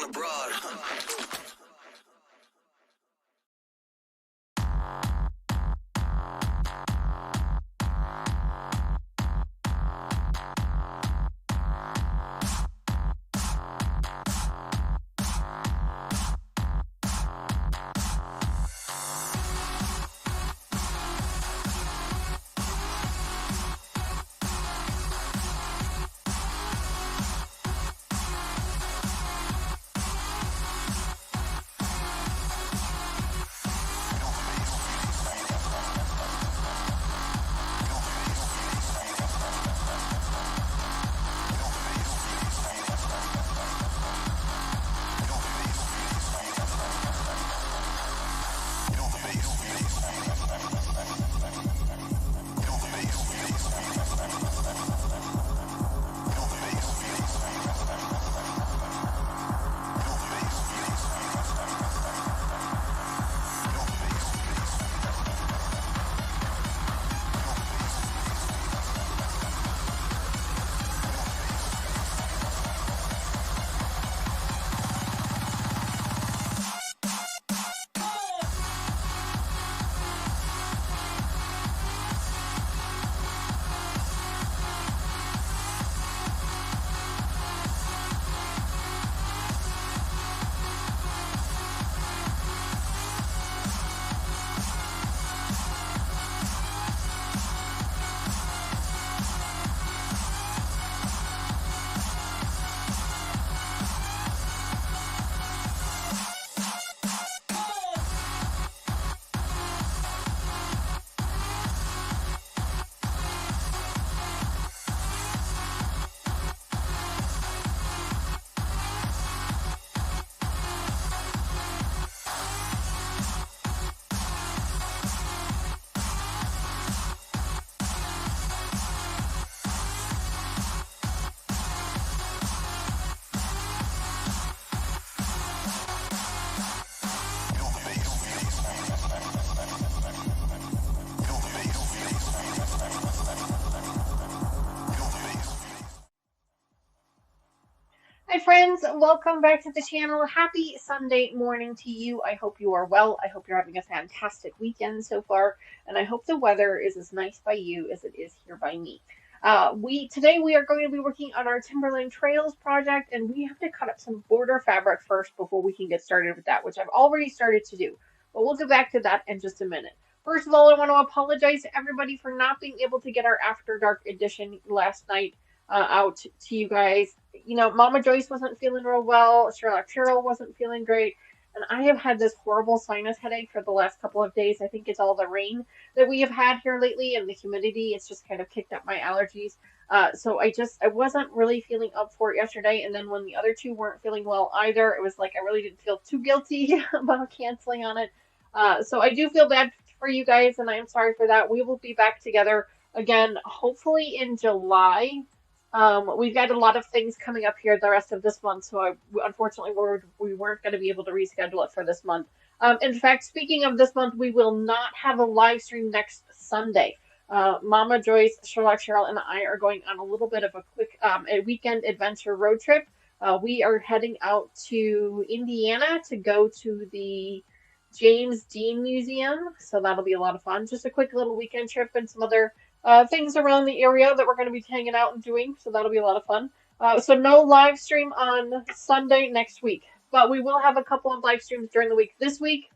abroad. Hi, friends. Welcome back to the channel. Happy Sunday morning to you. I hope you are well. I hope you're having a fantastic weekend so far, and I hope the weather is as nice by you as it is here by me. Today we are going to be working on our Timberland Trails project, and we have to cut up some border fabric first before we can get started with that, which I've already started to do. But we'll get back to that in just a minute. First of all, I want to apologize to everybody for not being able to get our After Dark edition last night out to you guys. Mama Joyce wasn't feeling real well. Sherlock Cheryl wasn't feeling great. And I have had this horrible sinus headache for the last couple of days. I think it's all the rain that we have had here lately and the humidity. It's just kind of kicked up my allergies. So I wasn't really feeling up for it yesterday. And then when the other two weren't feeling well either, it was like I really didn't feel too guilty about canceling on it. So I do feel bad for you guys, and I am sorry for that. We will be back together again, hopefully in July. We've got a lot of things coming up here the rest of this month, so unfortunately we weren't going to be able to reschedule it for this month. In fact, speaking of this month, we will not have a live stream next Sunday. Mama Joyce, Sherlock Cheryl, and I are going on a little bit of a quick a weekend adventure road trip. We are heading out to Indiana to go to the James Dean Museum, so that'll be a lot of fun. Just a quick little weekend trip and some other things around the area that we're going to be hanging out and doing, so that'll be a lot of fun. So no live stream on Sunday next week, but we will have a couple of live streams during the week this week.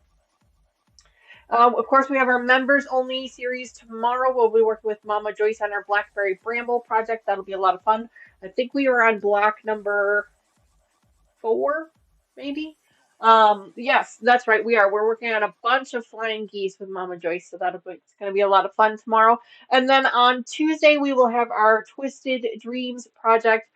Of course, we have our members only series tomorrow. We'll be working with Mama Joyce on our Blackberry Bramble project. That'll be a lot of fun. I think we are on block number 4, maybe. Yes, that's right. We're working on a bunch of flying geese with Mama Joyce, so it's going to be a lot of fun tomorrow. And then on Tuesday we will have our Twisted Dreams project.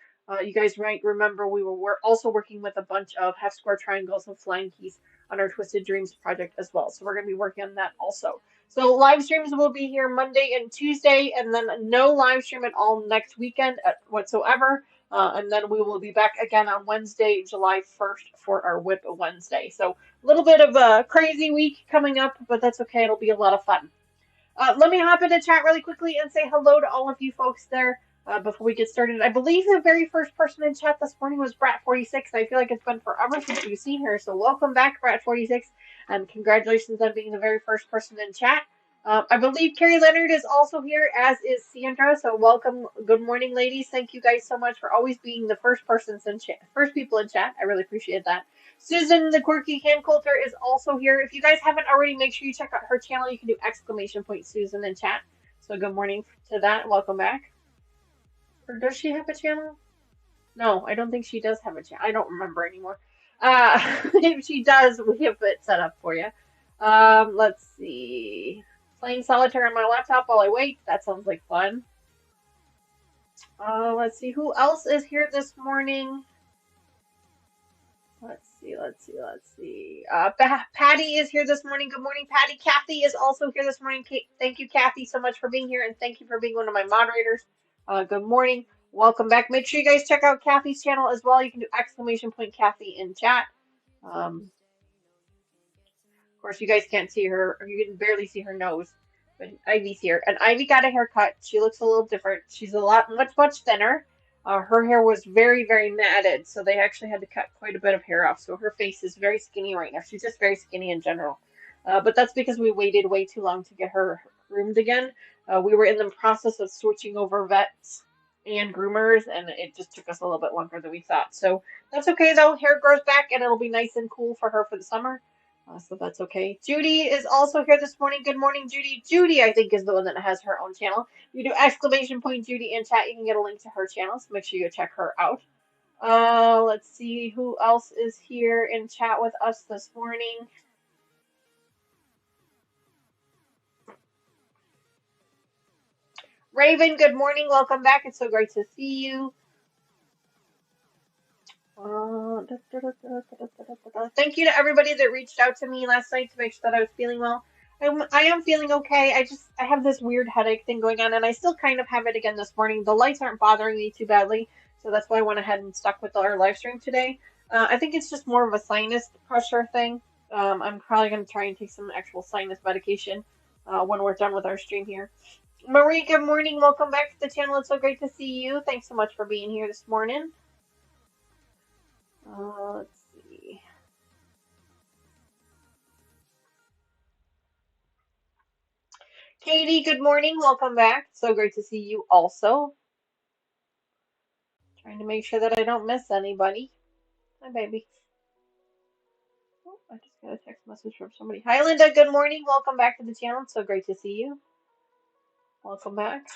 You guys might remember we're also working with a bunch of half square triangles and flying geese on our Twisted Dreams project as well. So we're going to be working on that also. So live streams will be here Monday and Tuesday, and then no live stream at all next weekend whatsoever. And then we will be back again on Wednesday, July 1st for our Whip Wednesday. So a little bit of a crazy week coming up, but that's okay. It'll be a lot of fun. Let me hop into chat really quickly and say hello to all of you folks there. before we get started. I believe the very first person in chat this morning was Brat46. I feel like it's been forever since we've seen her, so welcome back, Brat46, and congratulations on being the very first person in chat. I believe Carrie Leonard is also here, as is Sandra. So welcome, good morning, ladies. Thank you guys so much for always being the first persons in chat, first people in chat. I really appreciate that. Susan, the quirky hand coulter, is also here. If you guys haven't already, make sure you check out her channel. You can do exclamation point Susan in chat. So good morning to that. Welcome back. Or does she have a channel? No, I don't think she does have a channel. I don't remember anymore. If she does, we have it set up for you. Let's see. Playing solitaire on my laptop while I wait. That sounds like fun. Let's see. Who else is here this morning? Let's see. Patty is here this morning. Good morning, Patty. Kathy is also here this morning. Thank you, Kathy, so much for being here, and thank you for being one of my moderators. Good morning. Welcome back. Make sure you guys check out Kathy's channel as well. You can do exclamation point Kathy in chat. Of course, you guys can't see her, or you can barely see her nose, but Ivy's here. And Ivy got a haircut. She looks a little different. She's much thinner. Her hair was very, very matted, so they actually had to cut quite a bit of hair off. So her face is very skinny right now. She's just very skinny in general. But that's because we waited way too long to get her groomed again. We were in the process of switching over vets and groomers, and it just took us a little bit longer than we thought. So that's okay, though. Hair grows back, and it'll be nice and cool for her for the summer. So that's okay. Judy is also here this morning. Good morning, Judy. Judy, I think, is the one that has her own channel. You do exclamation point Judy in chat. You can get a link to her channel, so make sure you check her out. Let's see who else is here in chat with us this morning. Raven, good morning. Welcome back. It's so great to see you. Thank you to everybody that reached out to me last night to make sure that I was feeling well. I am feeling okay. I have this weird headache thing going on, and I still kind of have it again this morning. The lights aren't bothering me too badly, so that's why I went ahead and stuck with our live stream today. I think it's just more of a sinus pressure thing. I'm probably going to try and take some actual sinus medication when we're done with our stream here. Marie, good morning. Welcome back to the channel. It's so great to see you. Thanks so much for being here this morning. Let's see. Katie, good morning. Welcome back. So great to see you also. Trying to make sure that I don't miss anybody. Hi, baby. Oh, I just got a text message from somebody. Hi, Linda. Good morning. Welcome back to the channel. It's so great to see you. Welcome back.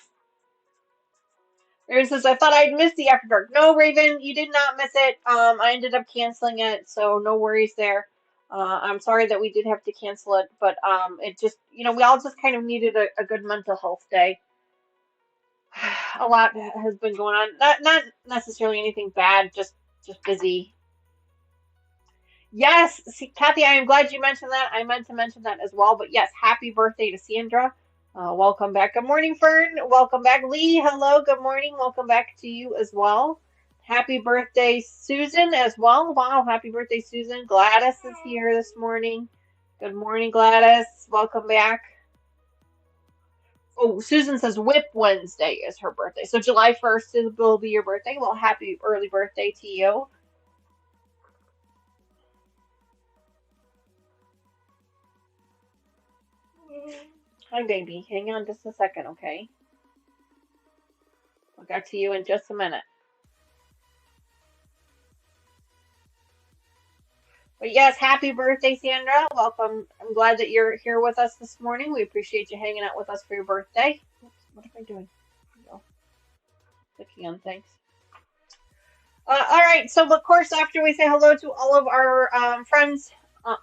Raven says, I thought I'd miss the After Dark. No, Raven, you did not miss it. I ended up canceling it, so no worries there. I'm sorry that we did have to cancel it, but it just, we all just kind of needed a good mental health day. A lot has been going on. Not necessarily anything bad, just busy. Yes, see, Kathy, I am glad you mentioned that. I meant to mention that as well. But yes, happy birthday to Sandra. Welcome back. Good morning, Fern. Welcome back. Lee, hello. Good morning. Welcome back to you as well. Happy birthday, Susan, as well. Wow, happy birthday, Susan. Gladys is here this morning. Good morning, Gladys. Welcome back. Oh, Susan says Whip Wednesday is her birthday. So July 1st will be your birthday. Well, happy early birthday to you. Hi, baby. Hang on just a second, okay? I'll get to you in just a minute. But yes, happy birthday, Sandra. Welcome. I'm glad that you're here with us this morning. We appreciate you hanging out with us for your birthday. Oops, what am I doing? Oh, clicking on things. All right, so of course, after we say hello to all of our friends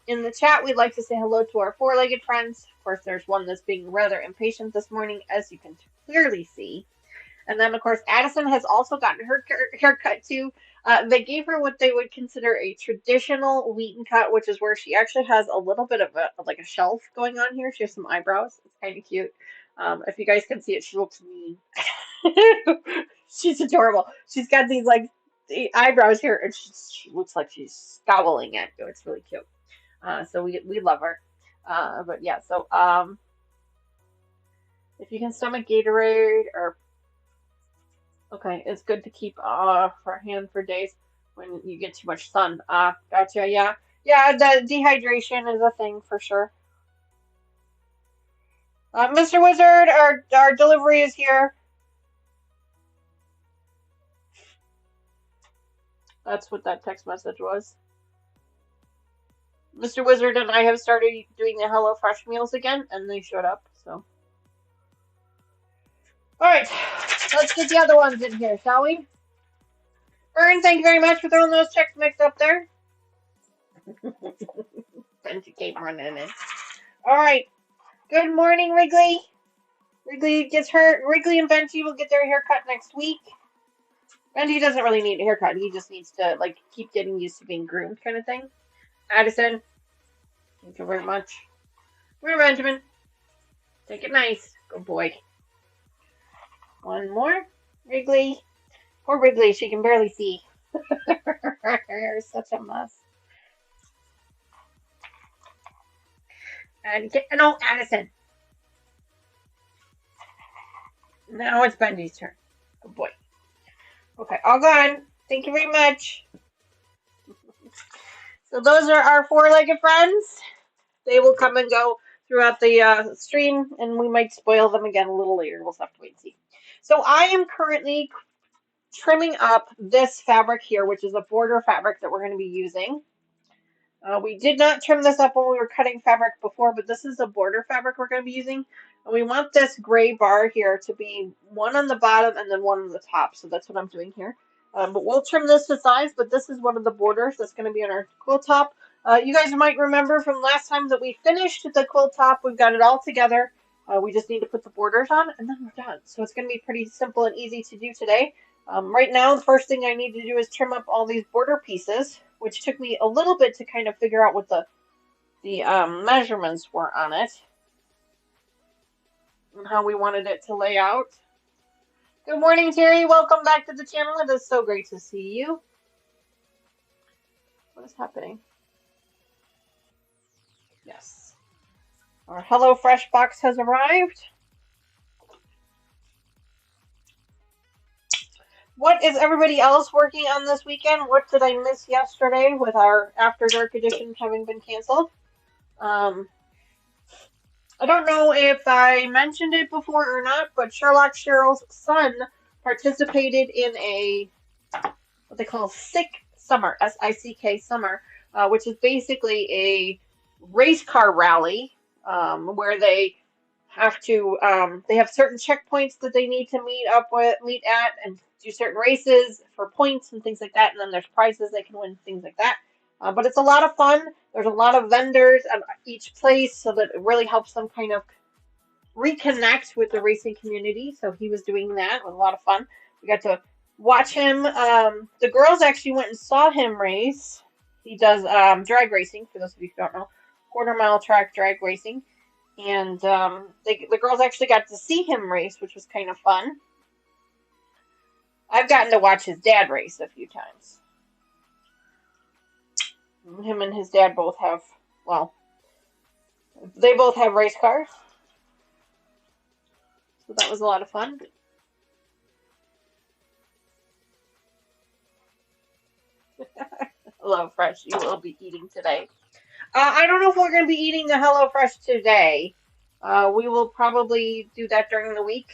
in the chat, we'd like to say hello to our four-legged friends. Of course, there's one that's being rather impatient this morning, as you can clearly see. And then, of course, Addison has also gotten her haircut too. They gave her what they would consider a traditional Wheaton cut, which is where she actually has a little bit of a shelf going on here. She has some eyebrows. It's kind of cute. If you guys can see it, she looks mean. She's adorable. She's got these the eyebrows here, and she looks like she's scowling at you. It's really cute. So we love her. But yeah, so if you can stomach Gatorade or Okay, it's good to keep for hand for days when you get too much sun. Ah, gotcha. Yeah, yeah. The dehydration is a thing for sure. Mr. Wizard, our delivery is here. That's what that text message was. Mr. Wizard and I have started doing the HelloFresh meals again, and they showed up. So, all right, let's get the other ones in here, shall we? Ern, thank you very much for throwing those checks mixed up there. Benji came running in. All right. Good morning, Wrigley. Wrigley gets her. Wrigley and Benji will get their haircut next week. Benji doesn't really need a haircut. He just needs to like keep getting used to being groomed, kind of thing. Addison, thank you very much. Come here, Benjamin. Take it nice. Good boy. One more. Wrigley. Poor Wrigley. She can barely see. You're such a mess. And no, Addison. Now it's Benji's turn. Good boy. Okay, all gone. Thank you very much. So those are our four-legged friends. They will come and go throughout the stream, and we might spoil them again a little later. We'll have to wait and see. So I am currently trimming up this fabric here, which is a border fabric that we're going to be using. We did not trim this up when we were cutting fabric before, but this is the border fabric we're going to be using. And we want this gray bar here to be one on the bottom and then one on the top. So that's what I'm doing here. But we'll trim this to size, but this is one of the borders that's going to be on our quilt top. You guys might remember from last time that we finished the quilt top. We've got it all together. We just need to put the borders on, and then we're done. So it's going to be pretty simple and easy to do today. Right now, the first thing I need to do is trim up all these border pieces, which took me a little bit to kind of figure out what the measurements were on it and how we wanted it to lay out. Good morning, Terry. Welcome back to the channel. It is so great to see you. What is happening? Yes. Our HelloFresh box has arrived. What is everybody else working on this weekend? What did I miss yesterday with our After Dark edition having been canceled? I don't know if I mentioned it before or not, but Sherlock Cheryl's son participated in a what they call Sick Summer, S-I-C-K Summer, which is basically a race car rally where they have to they have certain checkpoints that they need to meet at and do certain races for points and things like that, and then there's prizes they can win, things like that. But it's a lot of fun. There's a lot of vendors at each place, so that it really helps them kind of reconnect with the racing community. So he was doing that. It was a lot of fun. We got to watch him. The girls actually went and saw him race. He does drag racing, for those of you who don't know, quarter-mile track drag racing. And the girls actually got to see him race, which was kind of fun. I've gotten to watch his dad race a few times. Him and his dad both have, well, they both have race cars. So that was a lot of fun. HelloFresh, you will be eating today. I don't know if we're going to be eating the HelloFresh today. We will probably do that during the week.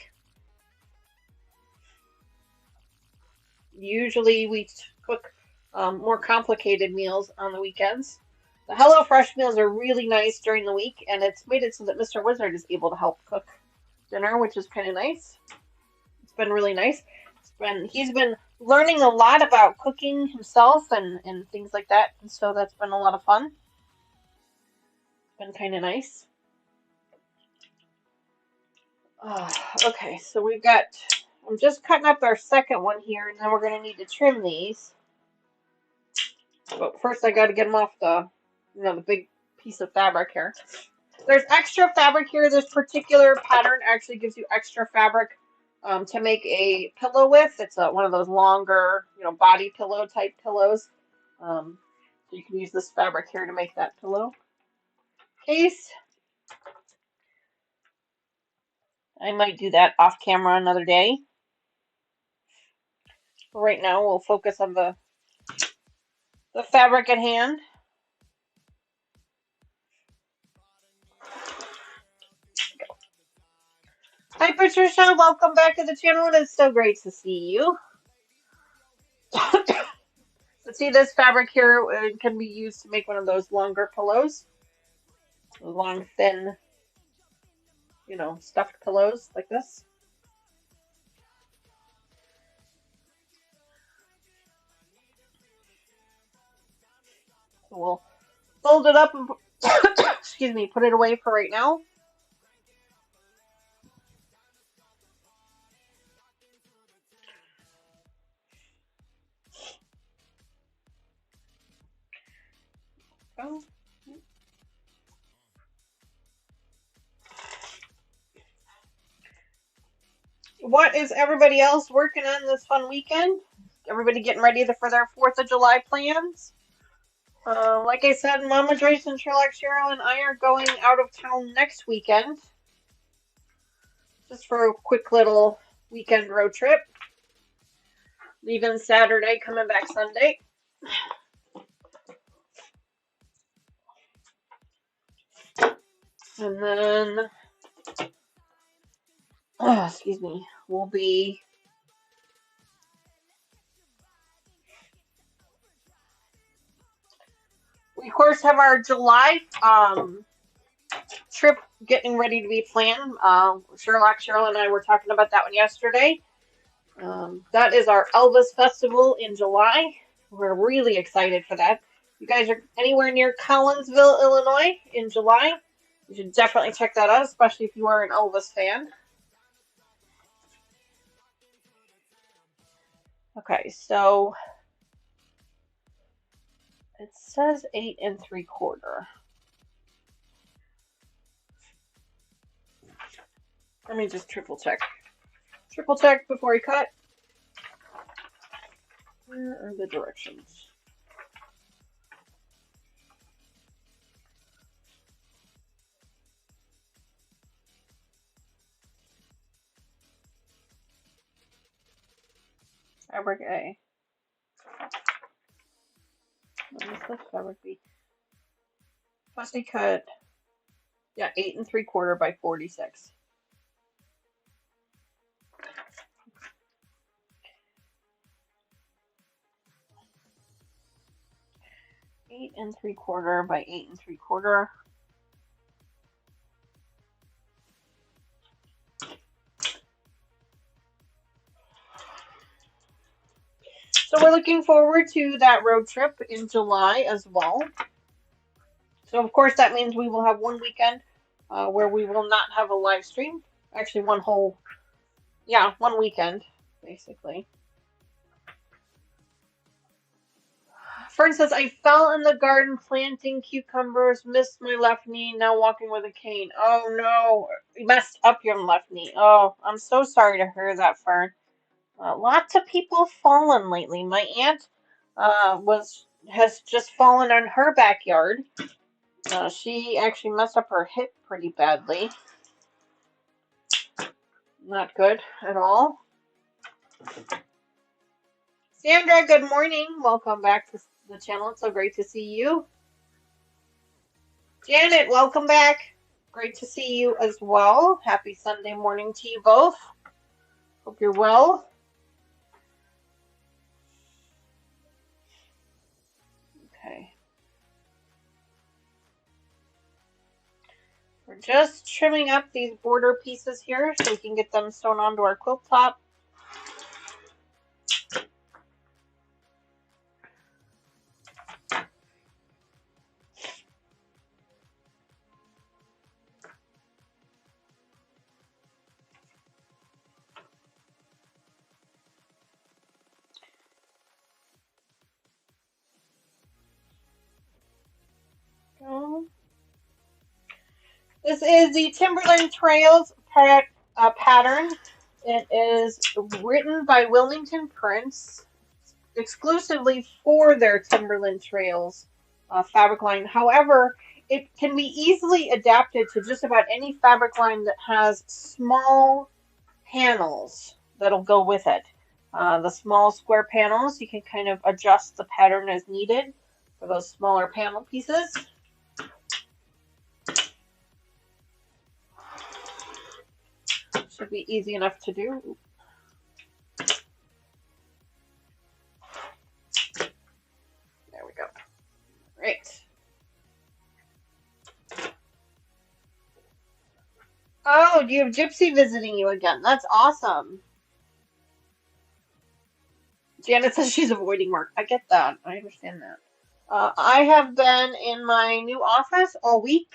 Usually we cook more complicated meals on the weekends. The HelloFresh meals are really nice during the week, and it's made it so that Mr. Wizard is able to help cook dinner, which is kind of nice. It's been really nice. He's been learning a lot about cooking himself and things like that, and so that's been a lot of fun. It's been kind of nice. Okay, so we've got, I'm just cutting up our second one here, and then we're going to need to trim these. But first I got to get them off the big piece of fabric here. There's extra fabric here. This particular pattern actually gives you extra fabric to make a pillow with. It's one of those longer, body pillow type pillows. So you can use this fabric here to make that pillow case. I might do that off camera another day. Right now, we'll focus on the fabric at hand. Hi, Patricia. Welcome back to the channel. It is so great to see you. See, this fabric here can be used to make one of those longer pillows. Long, thin, stuffed pillows like this. So we'll fold it up and excuse me, put it away for right now. Go. What is everybody else working on this fun weekend? Everybody getting ready for their 4th of July plans? Like I said, Mama Joyce and Sherlock Cheryl and I are going out of town next weekend. Just for a quick little weekend road trip. Leaving Saturday, coming back Sunday. And then, excuse me, we'll be we of course have our July trip getting ready to be planned. Sherlock, Cheryl, and I were talking about that one yesterday. That is our Elvis Festival in July. We're really excited for that. If you guys are anywhere near Collinsville, Illinois in July, you should definitely check that out, especially if you are an Elvis fan. Okay, so it says 8 3/4. Let me just triple check. Triple check before you cut. Where are the directions? Fabric A. What is the fabric B? Fussy cut. Yeah, 8 3/4 by 46. Eight and 3/4 by 8 3/4. So we're looking forward to that road trip in July as well. So of course that means we will have one weekend where we will not have a live stream. Actually, one weekend, basically. Fern says, I fell in the garden planting cucumbers, missed my left knee, now walking with a cane. Oh no, you messed up your left knee. Oh, I'm so sorry to hear that, Fern. Lots of people fallen lately. My aunt has just fallen on her backyard. She actually messed up her hip pretty badly. Not good at all. Sandra, good morning. Welcome back to the channel. It's so great to see you. Janet, welcome back. Great to see you as well. Happy Sunday morning to you both. Hope you're well. Okay. We're just trimming up these border pieces here so we can get them sewn onto our quilt top. This is the Timberland Trails pattern. It is written by Wilmington Prints exclusively for their Timberland Trails fabric line. However, it can be easily adapted to just about any fabric line that has small panels that'll go with it. The small square panels, you can kind of adjust the pattern as needed for those smaller panel pieces. Should be easy enough to do. There we go. Great. Oh, do you have Gypsy visiting you again? That's awesome. Janet says she's avoiding work. I get that. I understand that. I have been in my new office all week.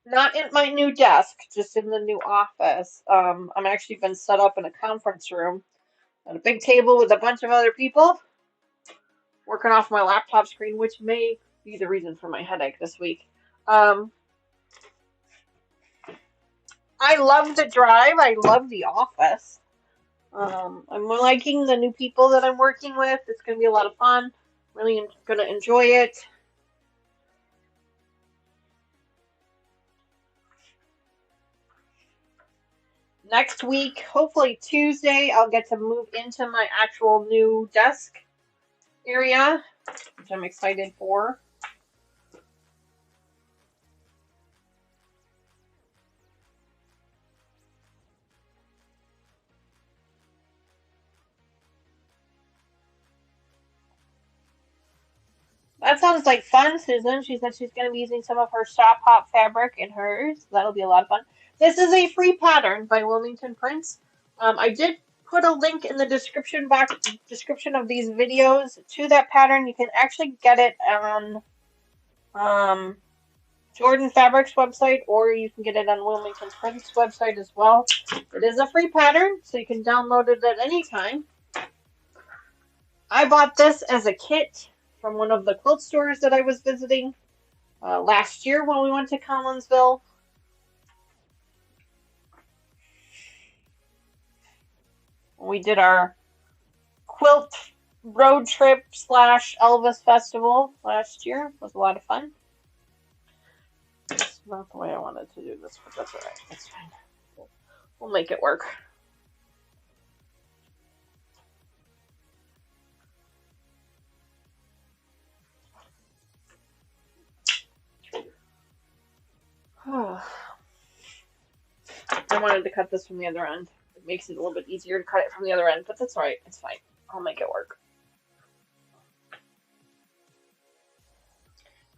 Not in my new desk, just in the new office. I'm actually been set up in a conference room at a big table with a bunch of other people, working off my laptop screen, which may be the reason for my headache this week. I love the drive. I love the office. I'm liking the new people that I'm working with. It's going to be a lot of fun. Really going to enjoy it. Next week, hopefully Tuesday, I'll get to move into my actual new desk area, which I'm excited for. That sounds like fun, Susan. She said she's going to be using some of her Shop Hop fabric in hers. That'll be a lot of fun. This is a free pattern by Wilmington Prints. I did put a link in the description of these videos to that pattern. You can actually get it on Jordan Fabrics website, or you can get it on Wilmington Prints website as well. It is a free pattern, so you can download it at any time. I bought this as a kit from one of the quilt stores that I was visiting last year when we went to Collinsville. We did our quilt road trip / Elvis festival last year. It was a lot of fun. It's not the way I wanted to do this, but that's alright. It's fine. We'll make it work. I wanted to cut this from the other end. It makes it a little bit easier to cut it from the other end, but that's alright. It's fine. I'll make it work.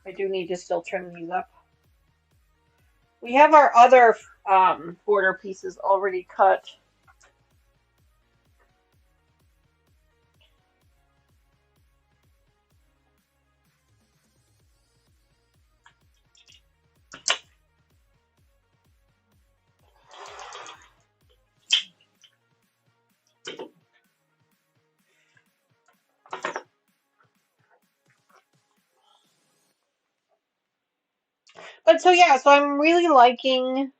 I do need to still trim these up. We have our other border pieces already cut. But so yeah, so I'm really liking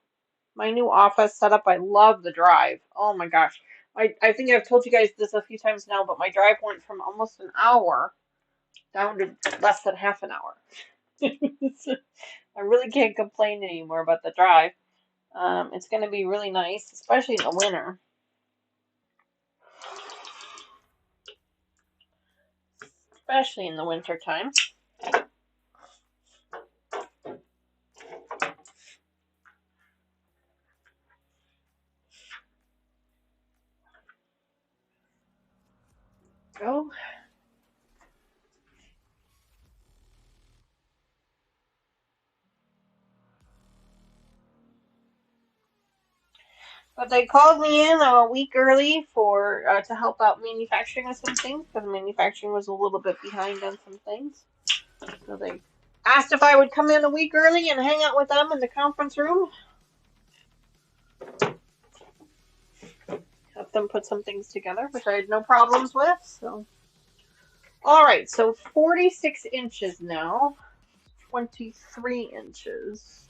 my new office setup. I love the drive. Oh my gosh. I think I've told you guys this a few times now, but my drive went from almost an hour down to less than half an hour. I really can't complain anymore about the drive. It's going to be really nice, especially in the winter. Especially in the winter time. Go. But they called me in a week early for to help out manufacturing with some things, because manufacturing was a little bit behind on some things. So they asked if I would come in a week early and hang out with them in the conference room. Help them put some things together, which I had no problems with. So, all right, so 46 inches now, 23 inches.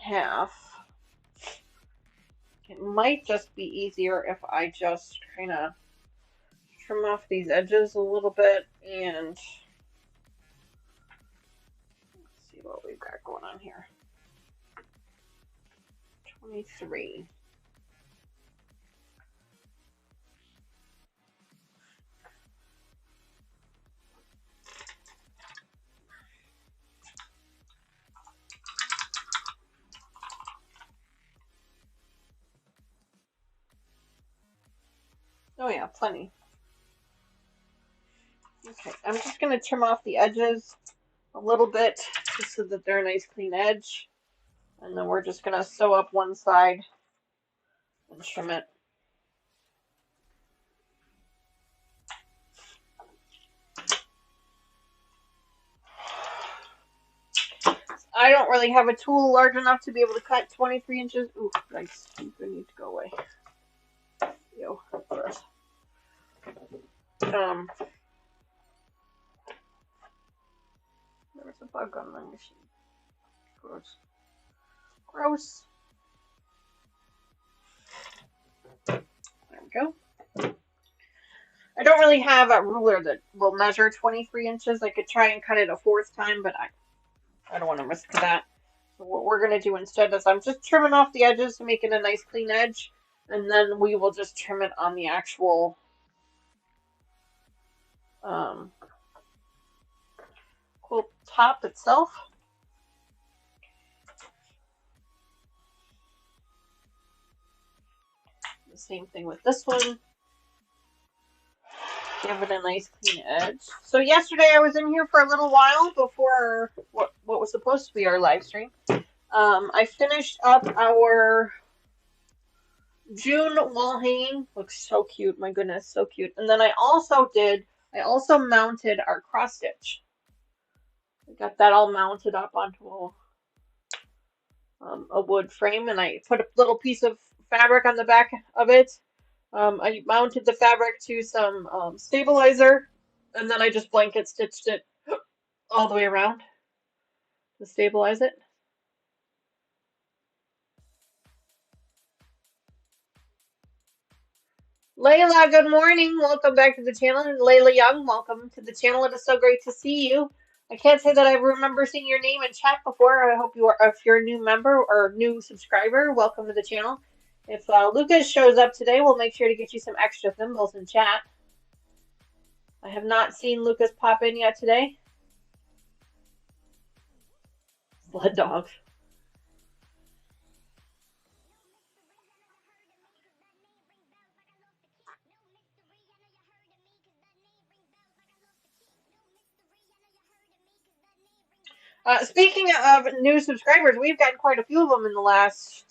Half. It might just be easier if I just kind of trim off these edges a little bit and let's see what we've got going on here. 23. Oh yeah, plenty. Okay, I'm just going to trim off the edges a little bit just so that they're a nice clean edge. And then we're just going to sew up one side and trim it. I don't really have a tool large enough to be able to cut 23 inches. Ooh, nice. You need to go away. Yo, gross. There was a bug on my machine. Gross. Gross. There we go. I don't really have a ruler that will measure 23 inches. I could try and cut it a fourth time, but I don't want to risk that. So what we're going to do instead is I'm just trimming off the edges to make it a nice clean edge. And then we will just trim it on the actual quilt top itself. The same thing with this one. Give it a nice clean edge. So yesterday I was in here for a little while before what was supposed to be our live stream. I finished up our June wall hanging. Looks so cute. My goodness, so cute. And then I also mounted our cross stitch. I got that all mounted up onto a wood frame, and I put a little piece of fabric on the back of it. I mounted the fabric to some stabilizer, and then I just blanket stitched it all the way around to stabilize it. Layla, good morning. Welcome back to the channel. And Layla Young, welcome to the channel. It is so great to see you. I can't say that I remember seeing your name in chat before. I hope you are, if you're a new member or new subscriber, welcome to the channel. If Lucas shows up today, we'll make sure to get you some extra thimbles in chat. I have not seen Lucas pop in yet today. Blood dog. Speaking of new subscribers, we've gotten quite a few of them in the last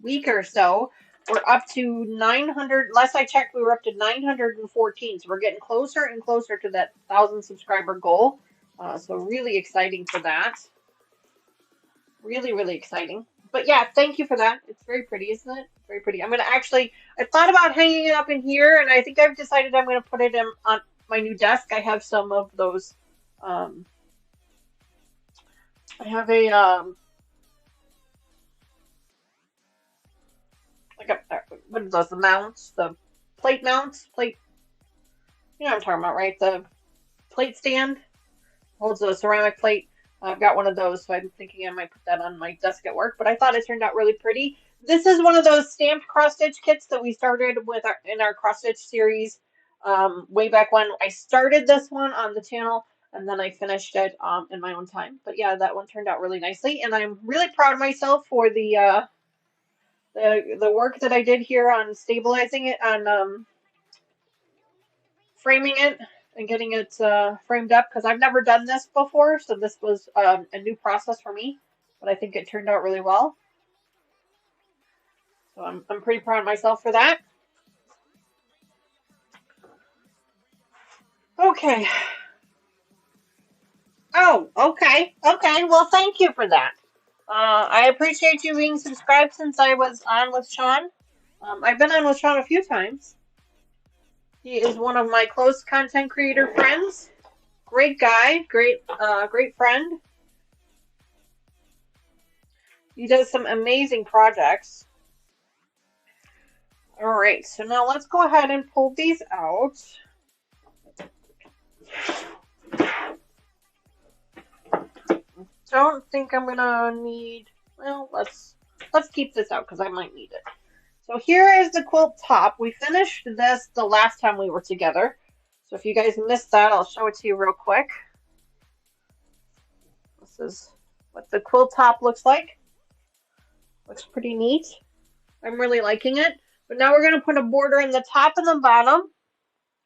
week or so. We're up to 900. Last I checked, we were up to 914. So we're getting closer and closer to that 1,000 subscriber goal. So really exciting for that. Really, really exciting. But yeah, thank you for that. It's very pretty, isn't it? Very pretty. I'm going to actually, I thought about hanging it up in here, and I think I've decided I'm going to put it on my new desk. I have some of those. I have a what are those? The mounts, the plate mounts, plate. You know what I'm talking about, right? The plate stand holds a ceramic plate. I've got one of those, so I'm thinking I might put that on my desk at work. But I thought it turned out really pretty. This is one of those stamped cross stitch kits that we started with in our cross stitch series way back when. I started this one on the channel, and then I finished it in my own time. But yeah, that one turned out really nicely, and I'm really proud of myself for the work that I did here on stabilizing it, on framing it and getting it framed up, because I've never done this before, so this was a new process for me, but I think it turned out really well. So I'm pretty proud of myself for that. Okay. Oh, okay. Okay, well, thank you for that. I appreciate you being subscribed since I was on with Sean. I've been on with Sean a few times. He is one of my close content creator friends. Great guy, great friend. He does some amazing projects. All right, so now let's go ahead and pull these out. Don't think I'm gonna need, well, let's Let's keep this out because I might need it. So here is the quilt top. We finished this the last time we were together. So if you guys missed that, I'll show it to you real quick. This is what the quilt top looks like. Looks pretty neat. I'm really liking it. But now we're going to put a border in the top and the bottom.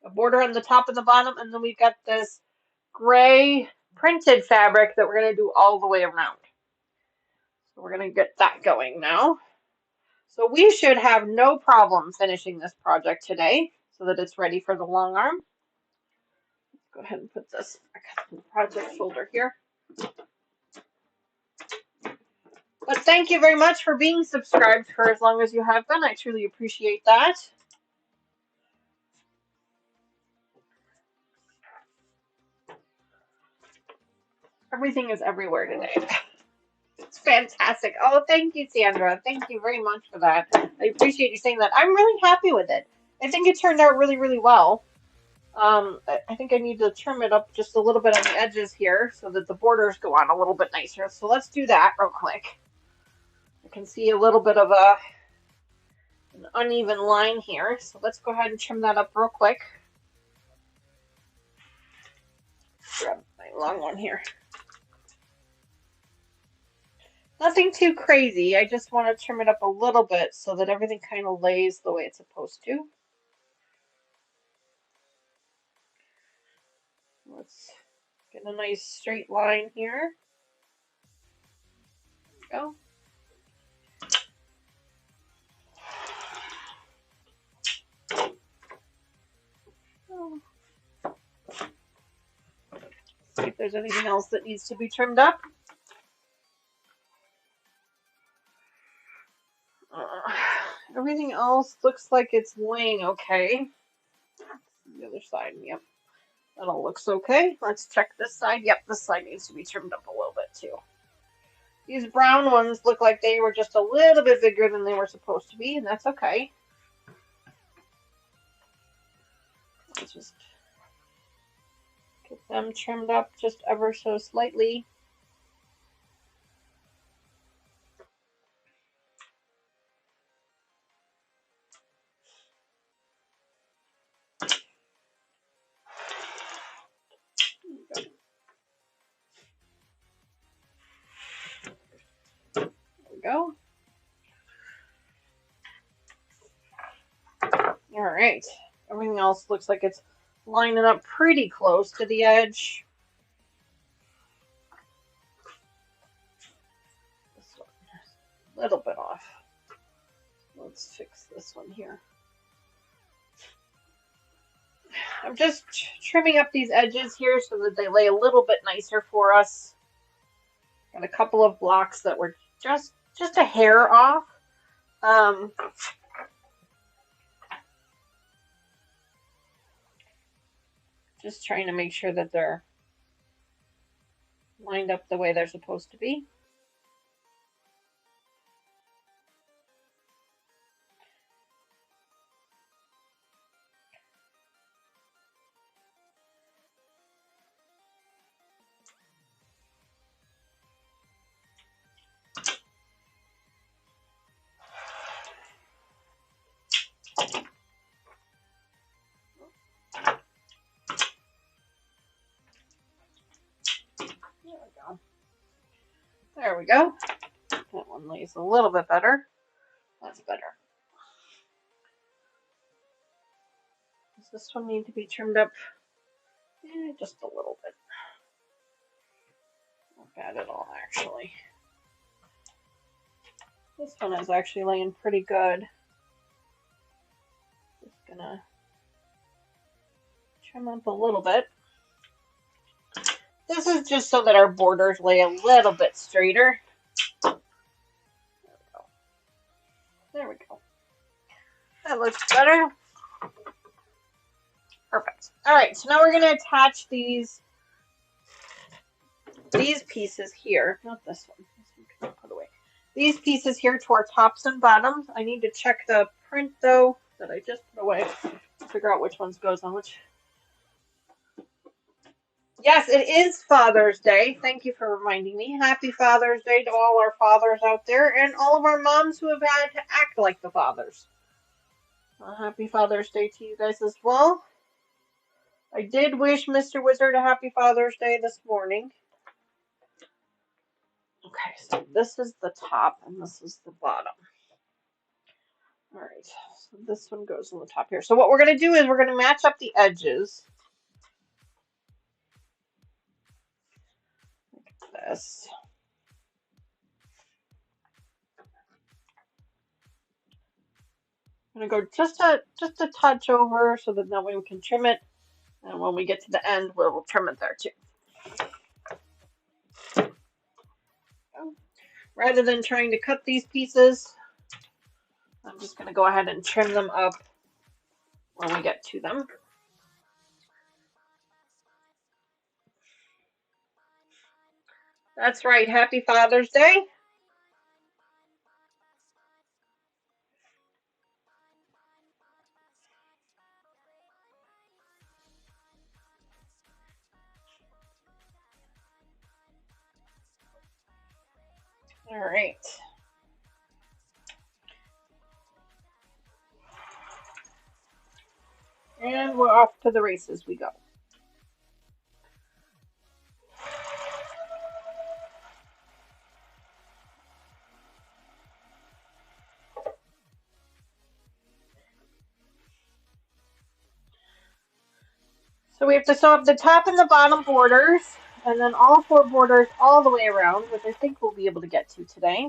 A border on the top and the bottom. And then we've got this gray printed fabric that we're going to do all the way around. So we're going to get that going now. So we should have no problem finishing this project today so that it's ready for the long arm. Let's go ahead and put this back in the project folder here. But thank you very much for being subscribed for as long as you have been. I truly appreciate that. Everything is everywhere today. It's fantastic. Oh, thank you, Sandra. Thank you very much for that. I appreciate you saying that. I'm really happy with it. I think it turned out really, really well. I think I need to trim it up just a little bit on the edges here so that the borders go on a little bit nicer. So let's do that real quick. I can see a little bit of an uneven line here. So let's go ahead and trim that up real quick. Grab my long one here. Nothing too crazy. I just want to trim it up a little bit so that everything kind of lays the way it's supposed to. Let's get a nice straight line here. There we go. See if there's anything else that needs to be trimmed up. Everything else looks like it's laying okay. The other side, yep. That all looks okay. Let's check this side. Yep, this side needs to be trimmed up a little bit too. These brown ones look like they were just a little bit bigger than they were supposed to be, and that's okay. Let's just get them trimmed up just ever so slightly. There we go. All right. Everything else looks like it's lining up pretty close to the edge. This one is a little bit off. Let's fix this one here. I'm just trimming up these edges here so that they lay a little bit nicer for us. Got a couple of blocks that were just a hair off. Just trying to make sure that they're lined up the way they're supposed to be. There we go. That one lays a little bit better. That's better. Does this one need to be trimmed up? Just a little bit. Not bad at all, actually. This one is actually laying pretty good. Just gonna trim up a little bit. This is just so that our borders lay a little bit straighter. There we go. There we go. That looks better. Perfect. All right, so now we're going to attach these pieces here. Not this one. This one can put away. These pieces here to our tops and bottoms. I need to check the print, though, that I just put away to figure out which ones goes on which. Yes, it is Father's Day. Thank you for reminding me. Happy Father's Day to all our fathers out there and all of our moms who have had to act like the fathers. Happy Father's Day to you guys as well. I did wish Mr. Wizard a happy Father's Day this morning. Okay, so this is the top and this is the bottom. All right, so this one goes on the top here. So what we're going to do is we're going to match up the edges. Like this. I'm going to go just a touch over so that that way we can trim it. And when we get to the end, we'll trim it there too. Rather than trying to cut these pieces, I'm just going to go ahead and trim them up when we get to them. That's right. Happy Father's Day. All right. And we're off to the races we go. So we have to sew up the top and the bottom borders, and then all 4 borders all the way around, which I think we'll be able to get to today.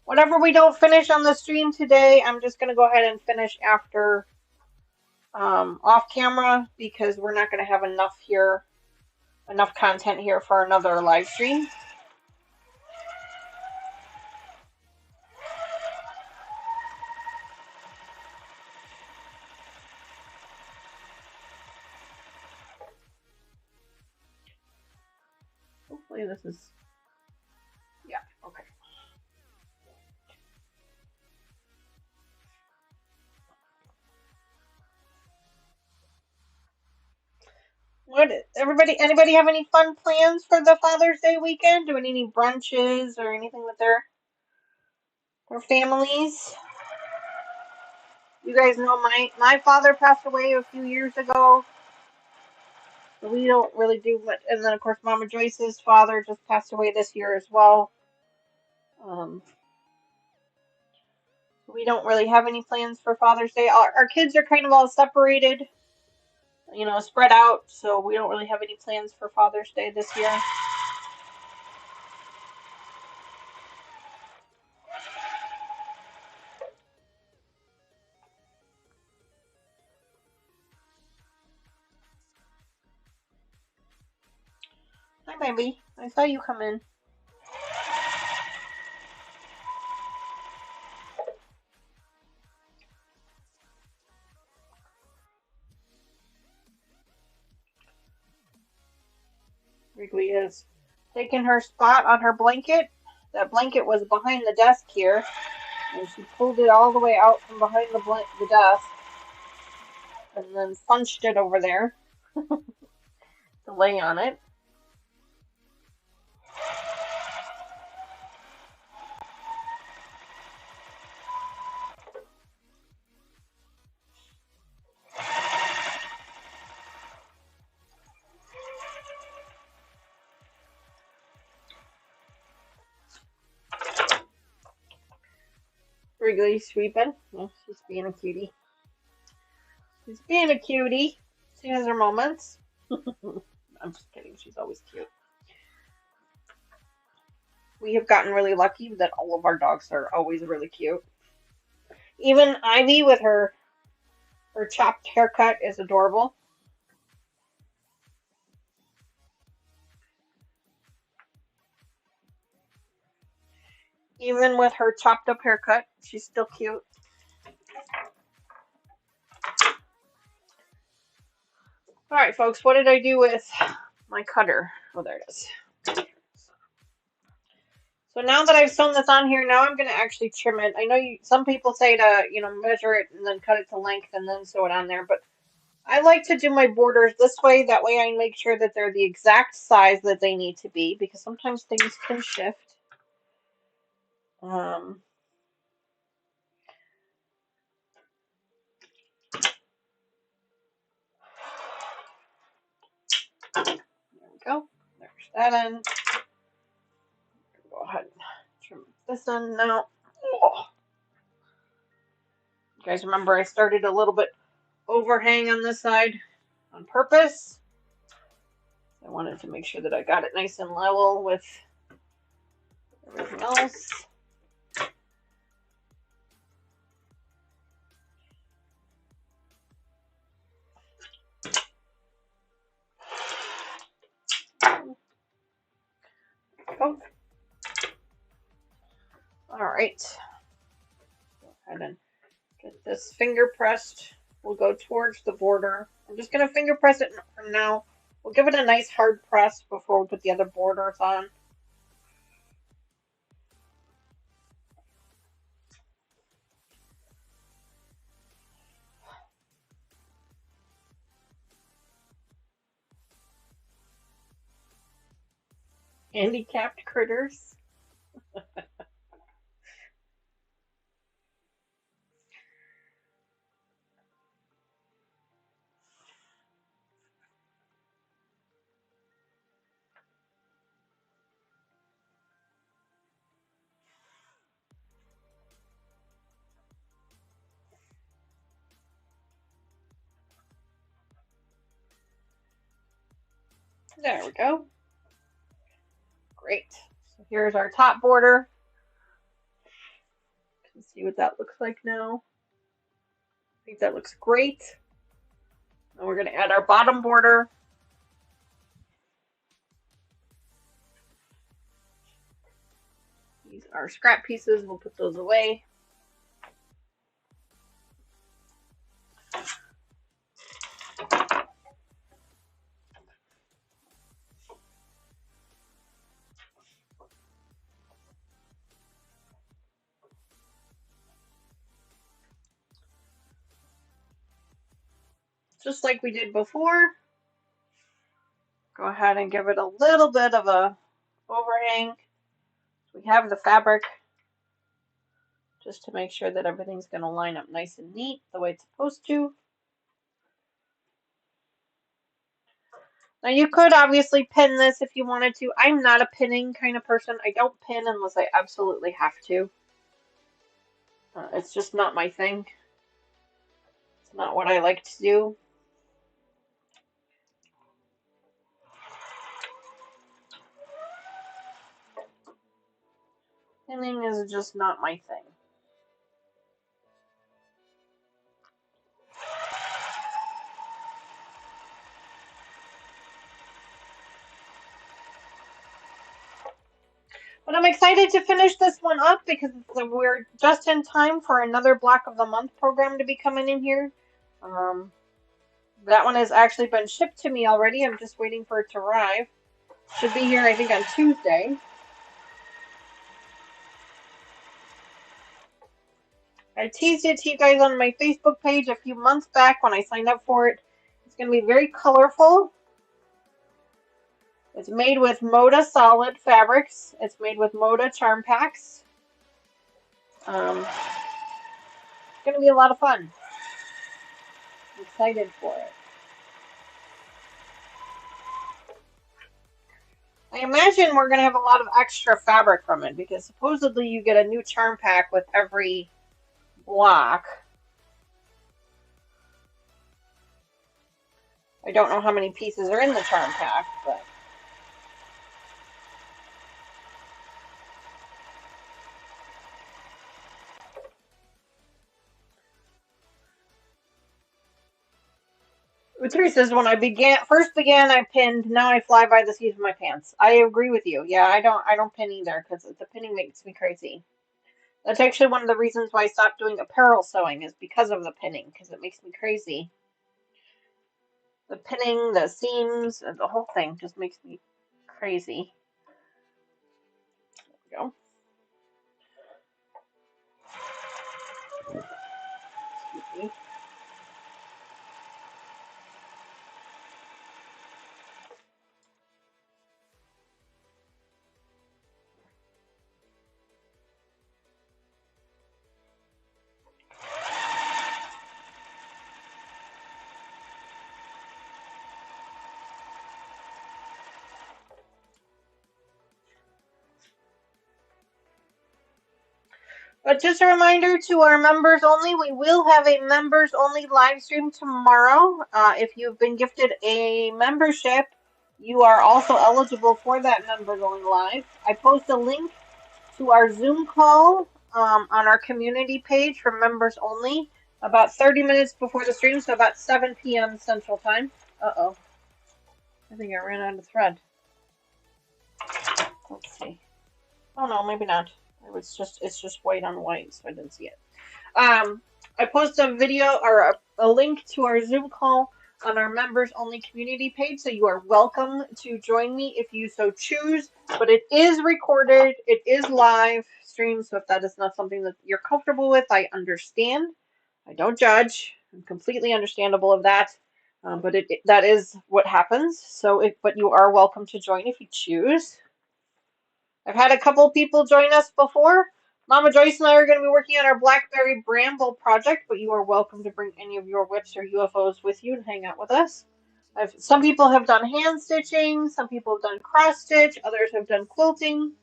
Whatever we don't finish on the stream today, I'm just going to go ahead and finish after off camera because we're not going to have enough content here for another live stream. Hopefully this is, yeah, okay. Anybody have any fun plans for the Father's Day weekend? Doing any brunches or anything with their families? You guys know my father passed away a few years ago. So we don't really do much. And then, of course, Mama Joyce's father just passed away this year as well. We don't really have any plans for Father's Day. Our kids are kind of all separated, spread out. So we don't really have any plans for Father's Day this year. Hi, baby. I saw you come in. Wrigley has taken her spot on her blanket. That blanket was behind the desk here, and she pulled it all the way out from behind the desk, and then punched it over there to lay on it. Wrigley sweeping. Oh, she's being a cutie. She's being a cutie. She has her moments. I'm just kidding. She's always cute. We have gotten really lucky that all of our dogs are always really cute. Even Ivy with her chopped haircut is adorable. Even with her chopped up haircut, she's still cute. All right, folks, what did I do with my cutter? Oh, there it is. So now that I've sewn this on here, now I'm going to actually trim it. I know some people say to, measure it and then cut it to length and then sew it on there, but I like to do my borders this way. That way I make sure that they're the exact size that they need to be, because sometimes things can shift. Um, there we go. There's that in. Go ahead and trim this in now. Oh. You guys remember I started a little bit overhang on this side on purpose. I wanted to make sure that I got it nice and level with everything else. Oh. All right. Go ahead and get this finger pressed. We'll go towards the border. I'm just going to finger press it from now. We'll give it a nice hard press before we put the other borders on. Handicapped critters. There we go. Great. So here's our top border. Let's see what that looks like now. I think that looks great. And we're going to add our bottom border. These are scrap pieces. We'll put those away. Just like we did before. Go ahead and give it a little bit of a overhang. We have the fabric just to make sure that everything's going to line up nice and neat the way it's supposed to. Now you could obviously pin this if you wanted to. I'm not a pinning kind of person. I don't pin unless I absolutely have to. It's just not my thing. It's not what I like to do. Pinning is just not my thing. But I'm excited to finish this one up because we're just in time for another Black of the Month program to be coming in here. That one has actually been shipped to me already. I'm just waiting for it to arrive. Should be here, I think, on Tuesday. I teased it to you guys on my Facebook page a few months back when I signed up for it. It's going to be very colorful. It's made with Moda solid fabrics. It's made with Moda charm packs. It's going to be a lot of fun. I'm excited for it. I imagine we're going to have a lot of extra fabric from it because supposedly you get a new charm pack with every block. I don't know how many pieces are in the charm pack, but Teresa says, when I first began, I pinned. Now I fly by the seat of my pants. I agree with you. Yeah, I don't pin either because the pinning makes me crazy. That's actually one of the reasons why I stopped doing apparel sewing is because of the pinning, because it makes me crazy. The pinning, the seams, the whole thing just makes me crazy. There we go. Excuse me. But just a reminder to our members only, we will have a members only live stream tomorrow. If you've been gifted a membership, you are also eligible for that members only live. I post a link to our Zoom call on our community page for members only about 30 minutes before the stream, so about 7 p.m. Central Time. Uh-oh. I think I ran out of thread. Let's see. Oh no, maybe not. It's just white on white, so I didn't see it. I post a video or a link to our Zoom call on our members only community page, so you are welcome to join me if you so choose. But it is recorded, it is live stream, so if that is not something that you're comfortable with, I understand. I don't judge. I'm completely understandable of that. But that is what happens. But you are welcome to join if you choose. I've had a couple people join us before. Mama Joyce and I are going to be working on our Blackberry Bramble project, but you are welcome to bring any of your whips or UFOs with you and hang out with us. Some people have done hand stitching, some people have done cross stitch, others have done quilting.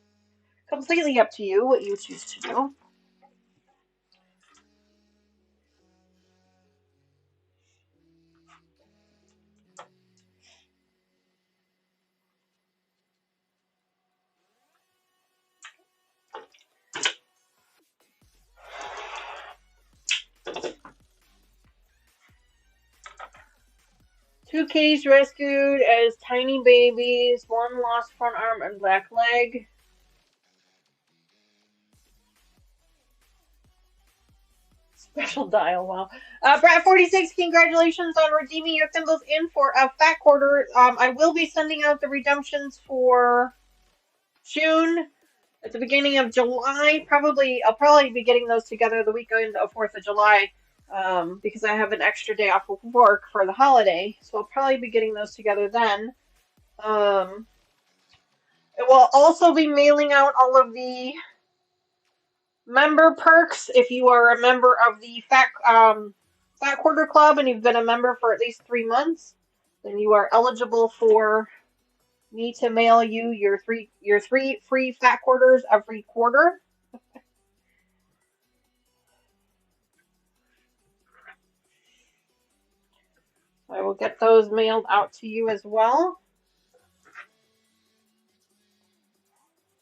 Completely up to you what you choose to do. Two kitties rescued as tiny babies, one lost front arm and black leg. Special dial, wow. Brat46, congratulations on redeeming your thimbles in for a fat quarter. I will be sending out the redemptions for June at the beginning of July. I'll probably be getting those together the weekend of 4th of July because I have an extra day off of work for the holiday. So I'll probably be getting those together then. It will also be mailing out all of the member perks if you are a member of the Fat Quarter Club and you've been a member for at least 3 months. Then you are eligible for me to mail you your three free fat quarters every quarter. I will get those mailed out to you as well.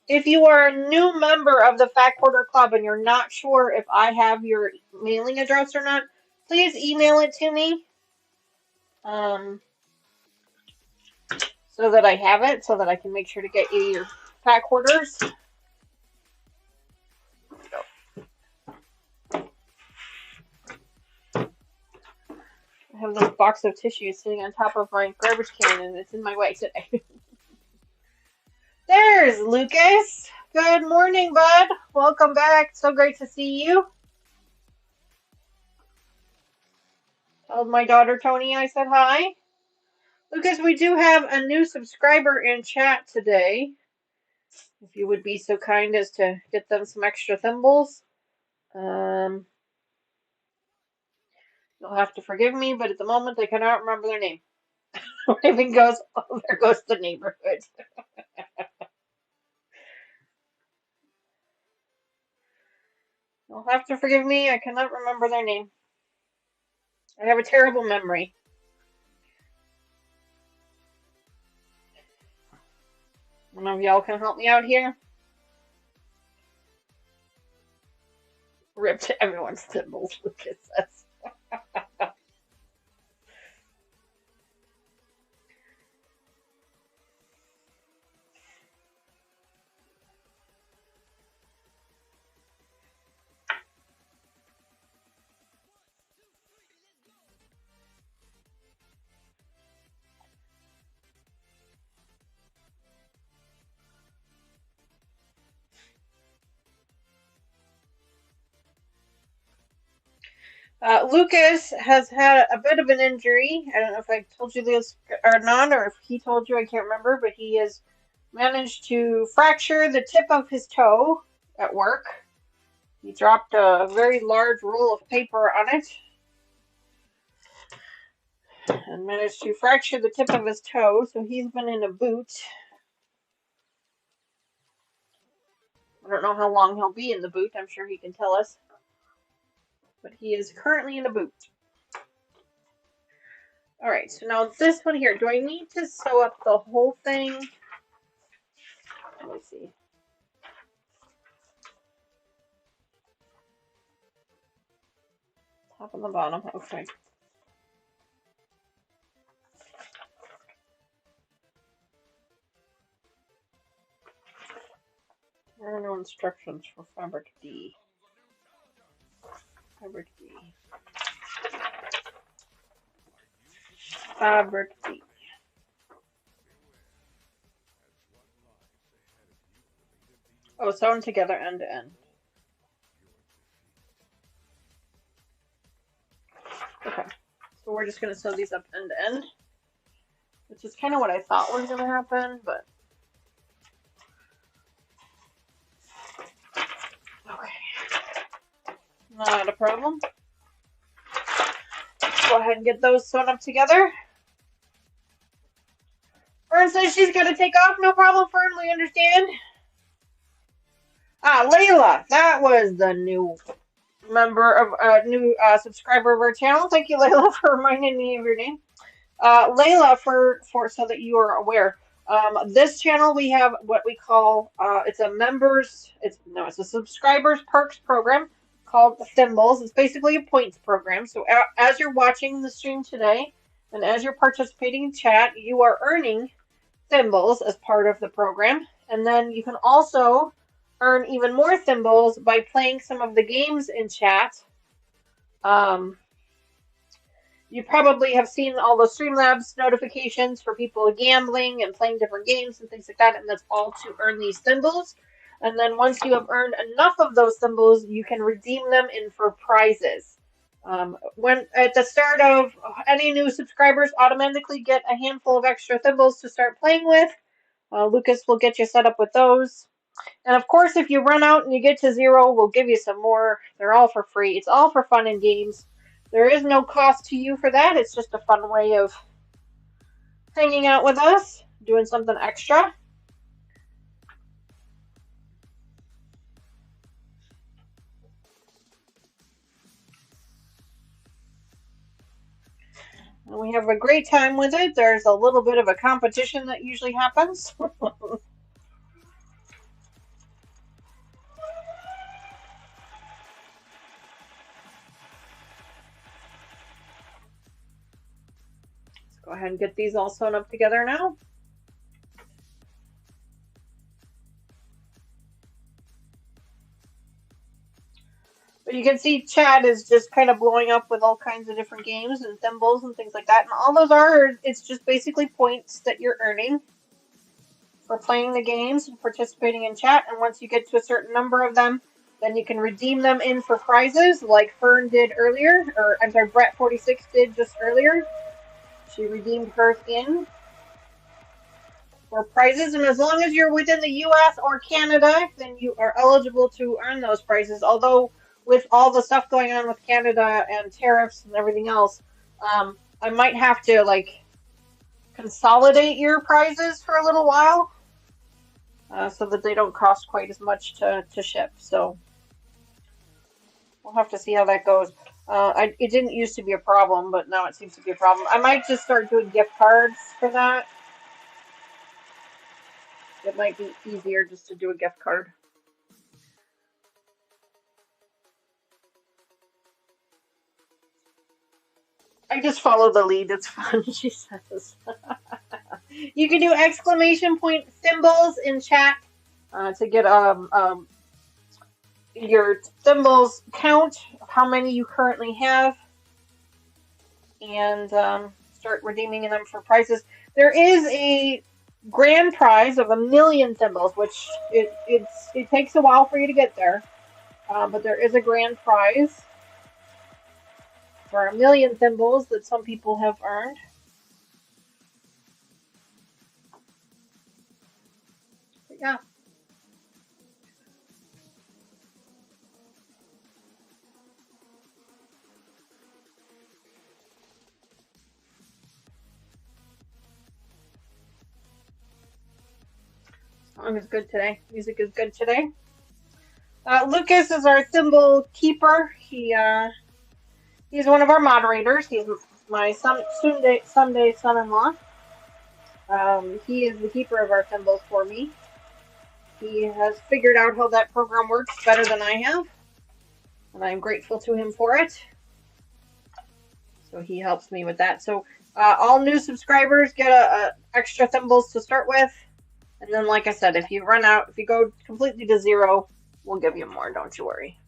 If you are a new member of the Fat Quarter Club and you're not sure if I have your mailing address or not, please email it to me so that I have it, so that I can make sure to get you your fat quarters. I have this box of tissue sitting on top of my garbage can and it's in my way today. There's Lucas. Good morning, bud. Welcome back. So great to see you. Told my daughter Tony I said hi. Lucas, we do have a new subscriber in chat today. If you would be so kind as to get them some extra thimbles. You'll have to forgive me, but at the moment I cannot remember their name. Raven goes, oh, there goes the neighborhood. You'll have to forgive me, I cannot remember their name. I have a terrible memory. One of y'all can help me out here? Ripped everyone's thimbles, Lucas says. Lucas has had a bit of an injury. I don't know if I told you this or not, or if he told you, I can't remember, but he has managed to fracture the tip of his toe at work. He dropped a very large roll of paper on it and managed to fracture the tip of his toe, so he's been in a boot. don't know how long he'll be in the boot. I'm sure he can tell us. But he is currently in the boot. Alright, so now this one here. Do I need to sew up the whole thing? Let me see. Top and the bottom. Okay. There are no instructions for fabric D. Fabric D. Fabric D. Oh, sew them together end to end. Okay. So we're just going to sew these up end to end, which is kind of what I thought was going to happen, but okay. Not a problem. Go ahead and get those sewn up together. Fern says she's got to take off. No problem, Fern. We understand. Ah, Layla. That was the new member of new subscriber of our channel. Thank you, Layla, for reminding me of your name. Layla, for so that you are aware, this channel we have what we call it's a subscribers perks program called Thimbles. It's basically a points program. So as you're watching the stream today and as you're participating in chat, you are earning Thimbles as part of the program, and then you can also earn even more Thimbles by playing some of the games in chat. You probably have seen all the Streamlabs notifications for people gambling and playing different games and things like that, and that's all to earn these Thimbles. And then once you have earned enough of those Thimbles, you can redeem them in for prizes. When at the start of any new subscribers automatically get a handful of extra Thimbles to start playing with. Lucas will get you set up with those. And of course, if you run out and you get to 0, we'll give you some more. They're all for free. It's all for fun and games. There is no cost to you for that. It's just a fun way of hanging out with us, doing something extra. And we have a great time with it. There's a little bit of a competition that usually happens. Go ahead and get these all sewn up together now. But you can see chat is just kind of blowing up with all kinds of different games and Thimbles and things like that. And all those it's just basically points that you're earning for playing the games and participating in chat. And once you get to a certain number of them, then you can redeem them in for prizes like Fern did earlier, or I'm sorry, Brett46 did just earlier. She redeemed hers in for prizes, and as long as you're within the U.S. or Canada, then you are eligible to earn those prizes. Although with all the stuff going on with Canada and tariffs and everything else, I might have to consolidate your prizes for a little while so that they don't cost quite as much to ship. So we'll have to see how that goes. It didn't used to be a problem, but now it seems to be a problem. I might just start doing gift cards for that. It might be easier just to do a gift card. I just follow the lead. It's fun, she says. You can do exclamation point symbols in chat to get your Thimbles count, how many you currently have, and start redeeming them for prizes. There is a grand prize of 1,000,000 Thimbles, which it takes a while for you to get there, but there is a grand prize for 1,000,000 Thimbles that some people have earned. But yeah. Song is good today. Music is good today. Lucas is our thimble keeper. He's one of our moderators. He's my someday son-in-law. He is the keeper of our thimbles for me. He has figured out how that program works better than I have, and I'm grateful to him for it. So he helps me with that. So all new subscribers get a extra thimbles to start with, and then, like I said, if you run out, if you go completely to zero, we'll give you more. Don't you worry.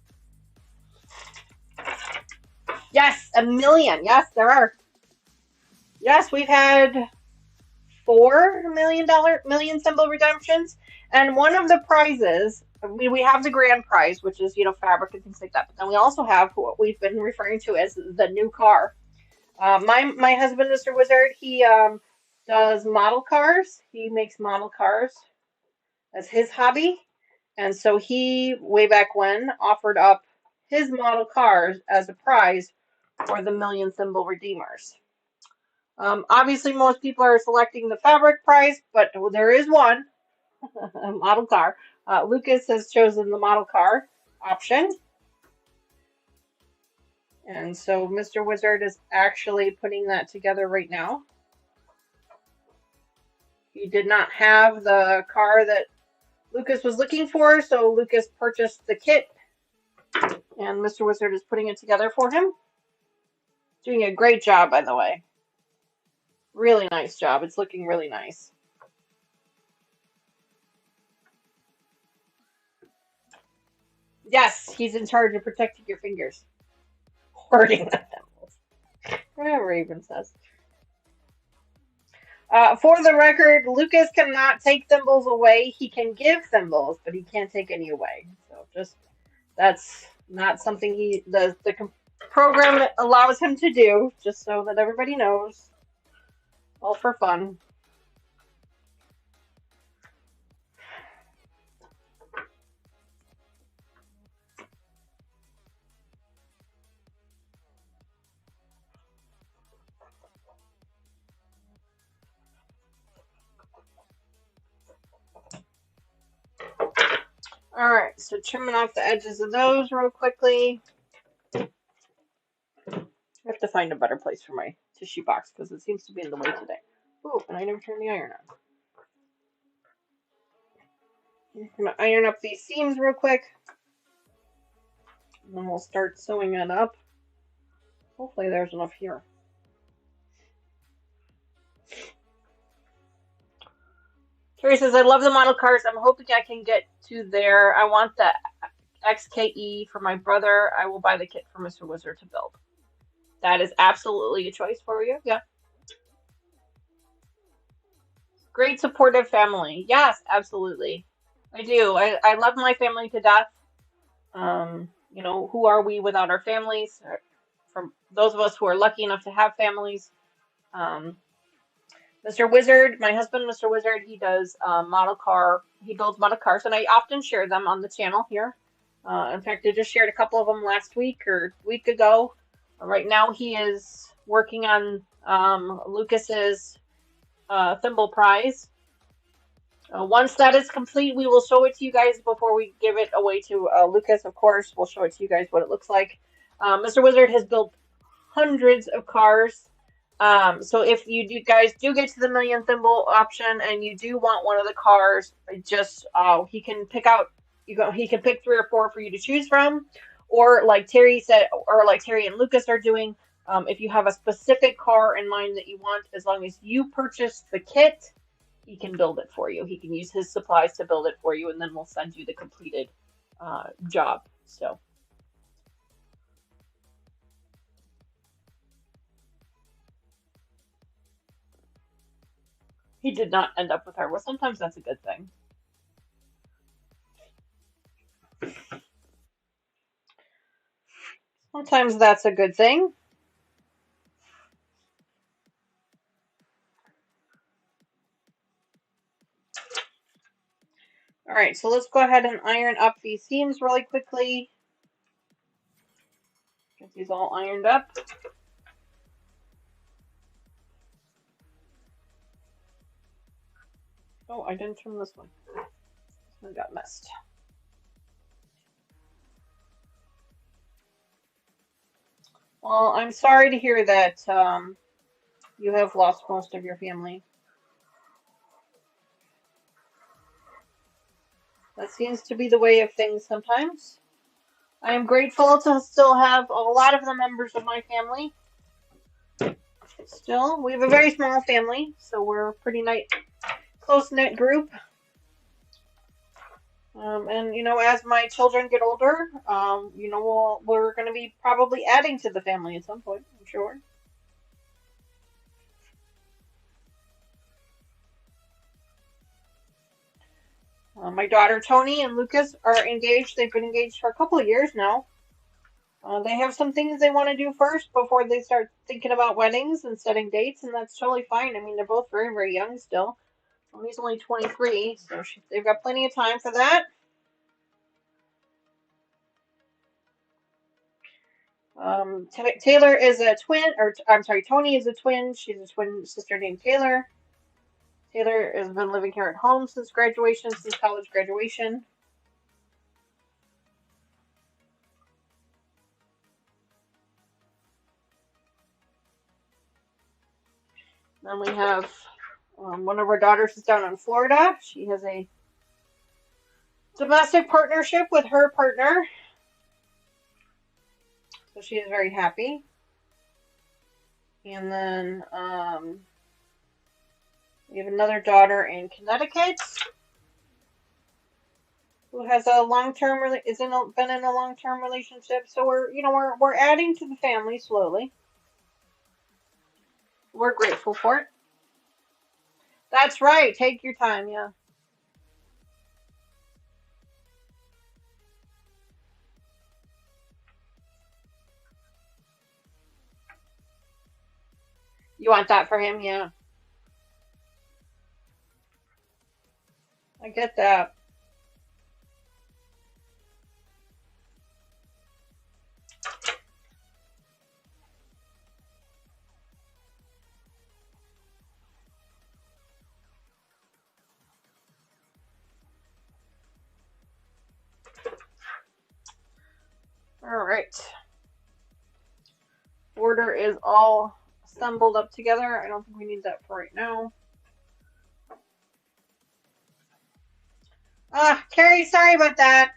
Yes, 1 million. Yes, there are. Yes, we've had $4 million thimble redemptions, and one of the prizes. We have the grand prize, which is fabric and things like that. But then we also have what we've been referring to as the new car. My husband, Mr. Wizard, he does model cars. He makes model cars as his hobby, and so he, way back when, offered up his model cars as a prize for the Million Thimble Redeemers. Obviously, most people are selecting the fabric prize, but there is one, a model car. Lucas has chosen the model car option. And so Mr. Wizard is actually putting that together right now. He did not have the car that Lucas was looking for, so Lucas purchased the kit, and Mr. Wizard is putting it together for him. Doing a great job, by the way. Really nice job. It's looking really nice. Yes, he's in charge of protecting your fingers. Hoarding the thimbles. Whatever Raven says. For the record, Lucas cannot take thimbles away. He can give thimbles, but he can't take any away. So that's not something the program allows him to do, just so that everybody knows. All for fun. Alright, so trimming off the edges of those real quickly. I have to find a better place for my tissue box because it seems to be in the way today. Ooh, and I never turned the iron on. I'm going to iron up these seams real quick. And then we'll start sewing it up. Hopefully there's enough here. Terry says, I love the model cars. I'm hoping I can get to there. I want the XKE for my brother. I will buy the kit for Mr. Wizard to build. That is absolutely a choice for you. Yeah. Great supportive family. Yes, absolutely. I do. I love my family to death. Who are we without our families? For those of us who are lucky enough to have families. Mr. Wizard, my husband, Mr. Wizard, he does he builds model cars, and I often share them on the channel here. In fact, I just shared a couple of them last week or week ago. Right now, he is working on Lucas's thimble prize. Once that is complete, we will show it to you guys before we give it away to Lucas, of course. We'll show it to you guys what it looks like. Mr. Wizard has built hundreds of cars. So if you guys do get to the Million Thimble option and you do want one of the cars, just he can pick out. He can pick 3 or 4 for you to choose from, or like Terry said, or like Terry and Lucas are doing. If you have a specific car in mind that you want, as long as you purchase the kit, he can build it for you. He can use his supplies to build it for you, and then we'll send you the completed job. So. He did not end up with her. Well, sometimes that's a good thing. Sometimes that's a good thing. All right, so let's go ahead and iron up these seams really quickly. Get these all ironed up. Oh, I didn't trim this one. This one got messed. Well, I'm sorry to hear that you have lost most of your family. That seems to be the way of things sometimes. I am grateful to still have a lot of the members of my family. Still, we have a very small family, so we're a pretty close knit group. And as my children get older, we're going to be probably adding to the family at some point, I'm sure. My daughter Tony and Lucas are engaged. They've been engaged for a couple of years now. They have some things they want to do first before they start thinking about weddings and setting dates, and that's totally fine. I mean, they're both very, very young still. He's only 23, so they've got plenty of time for that. Taylor is a twin, or I'm sorry, Tony is a twin. She's a twin sister named Taylor. Taylor has been living here at home since college graduation. Then we have one of our daughters is down in Florida. She has a domestic partnership with her partner, so she is very happy. And then we have another daughter in Connecticut who has a long-term been in a long-term relationship. So we're adding to the family slowly. We're grateful for it. That's right. Take your time, yeah. You want that for him, yeah. I get that. All right. Border is all assembled up together. I don't think we need that for right now. Carrie, sorry about that.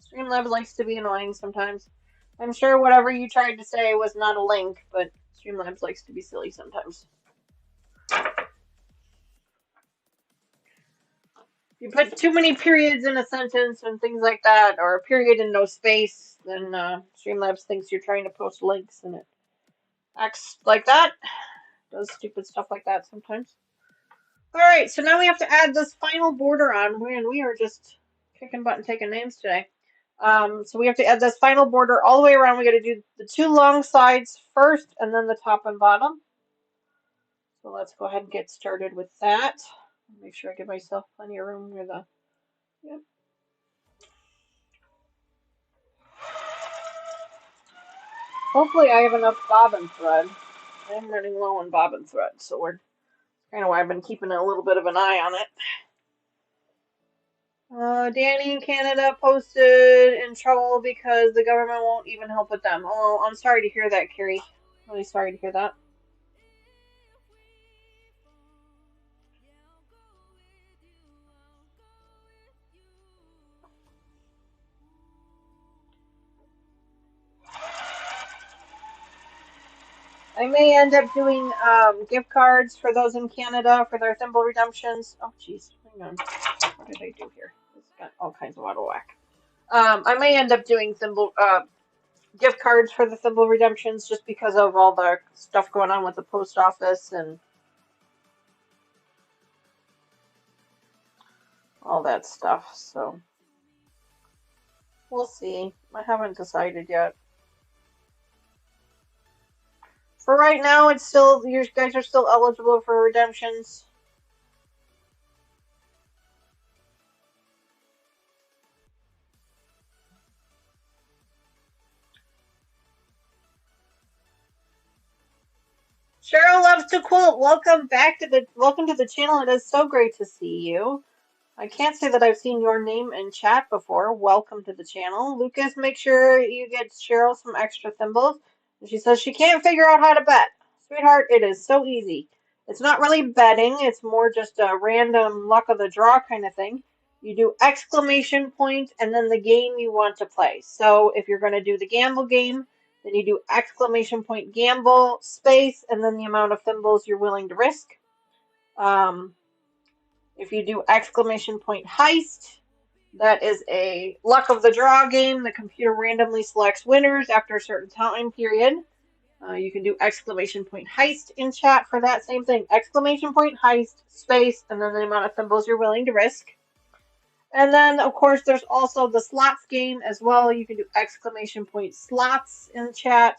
Streamlabs likes to be annoying sometimes. I'm sure whatever you tried to say was not a link, but Streamlabs likes to be silly sometimes. If you put too many periods in a sentence and things like that, or a period and no space, then Streamlabs thinks you're trying to post links and it acts like that. Does stupid stuff like that sometimes. Alright, so now we have to add this final border on. Man, we are just kicking butt and taking names today. So we have to add this final border all the way around. We got to do the two long sides first and then the top and bottom. So let's go ahead and get started with that. Make sure I give myself plenty of room near the... Yep. Hopefully I have enough bobbin thread. I'm running low on bobbin thread, so we're kind of why I've been keeping a little bit of an eye on it. Danny in Canada posted in trouble because the government won't even help with them. Oh, I'm sorry to hear that, Carrie. Really sorry to hear that. I may end up doing gift cards for those in Canada for their thimble redemptions. Oh, jeez. Hang on. What did I do here? It's got all kinds of out of whack. I may end up doing gift cards for the thimble redemptions just because of all the stuff going on with the post office and all that stuff. So we'll see. I haven't decided yet. For right now, it's still, you guys are still eligible for redemptions. Cheryl loves to quilt. Welcome to the channel. It is so great to see you. I can't say that I've seen your name in chat before. Welcome to the channel. Lucas, make sure you get Cheryl some extra thimbles. She says she can't figure out how to bet. Sweetheart, it is so easy. It's not really betting, it's more just a random luck of the draw kind of thing. You do exclamation point and then the game you want to play. So if you're going to do the gamble game, then you do exclamation point gamble, space, and then the amount of thimbles you're willing to risk. If you do exclamation point heist, that is a luck of the draw game. The computer randomly selects winners after a certain time period. You can do exclamation point heist in chat for that same thing. Exclamation point heist, space, and then the amount of thimbles you're willing to risk. And then, of course, there's also the slots game as well. You can do exclamation point slots in chat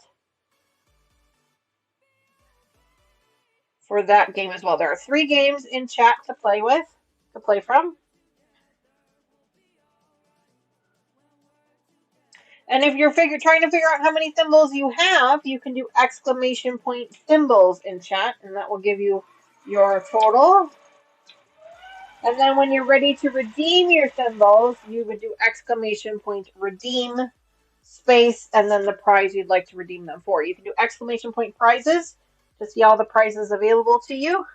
for that game as well. There are 3 games in chat to play from. And if you're trying to figure out how many thimbles you have, you can do exclamation point thimbles in chat, and that will give you your total. And then when you're ready to redeem your thimbles, you would do exclamation point redeem, space, and then the prize you'd like to redeem them for. You can do exclamation point prizes to see all the prizes available to you.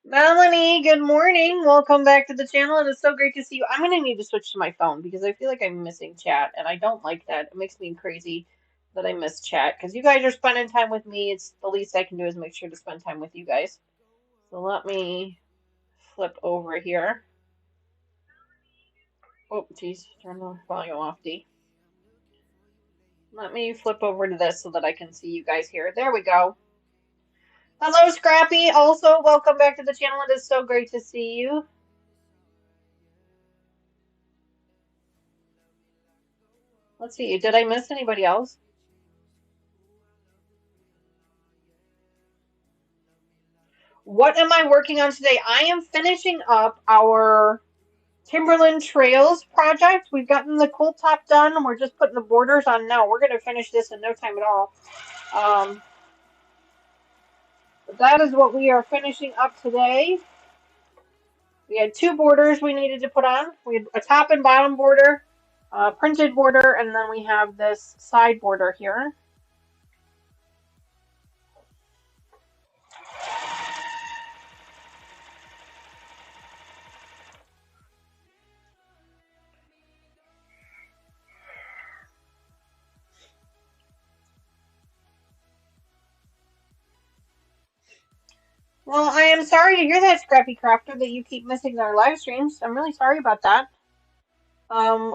Melanie, good morning. Welcome back to the channel. It is so great to see you. I'm going to need to switch to my phone because I feel like I'm missing chat, and I don't like that. It makes me crazy that I miss chat because you guys are spending time with me. It's the least I can do is make sure to spend time with you guys. So let me flip over here. Oh, geez. Turn the volume off, D. Let me flip over to this so that I can see you guys here. There we go. Hello, Scrappy. Also, welcome back to the channel. It is so great to see you. Let's see. Did I miss anybody else? What am I working on today? I am finishing up our Timberland Trails project. We've gotten the cool top done, and we're just putting the borders on now. We're going to finish this in no time at all. But that is what we are finishing up today. We had 2 borders we needed to put on. We had a top and bottom border, printed border, and then we have this side border here. Well, I am sorry to hear that, Scrappy Crafter, that you keep missing our live streams. I'm really sorry about that.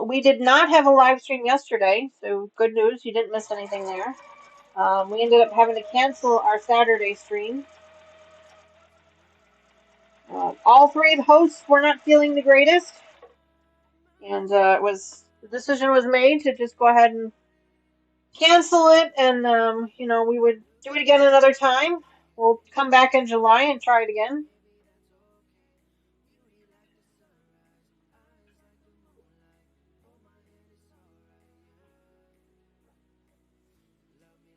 We did not have a live stream yesterday, so good news, you didn't miss anything there. We ended up having to cancel our Saturday stream. All 3 of the hosts were not feeling the greatest, and the decision was made to just go ahead and cancel it, and we would do it again another time. We'll come back in July and try it again.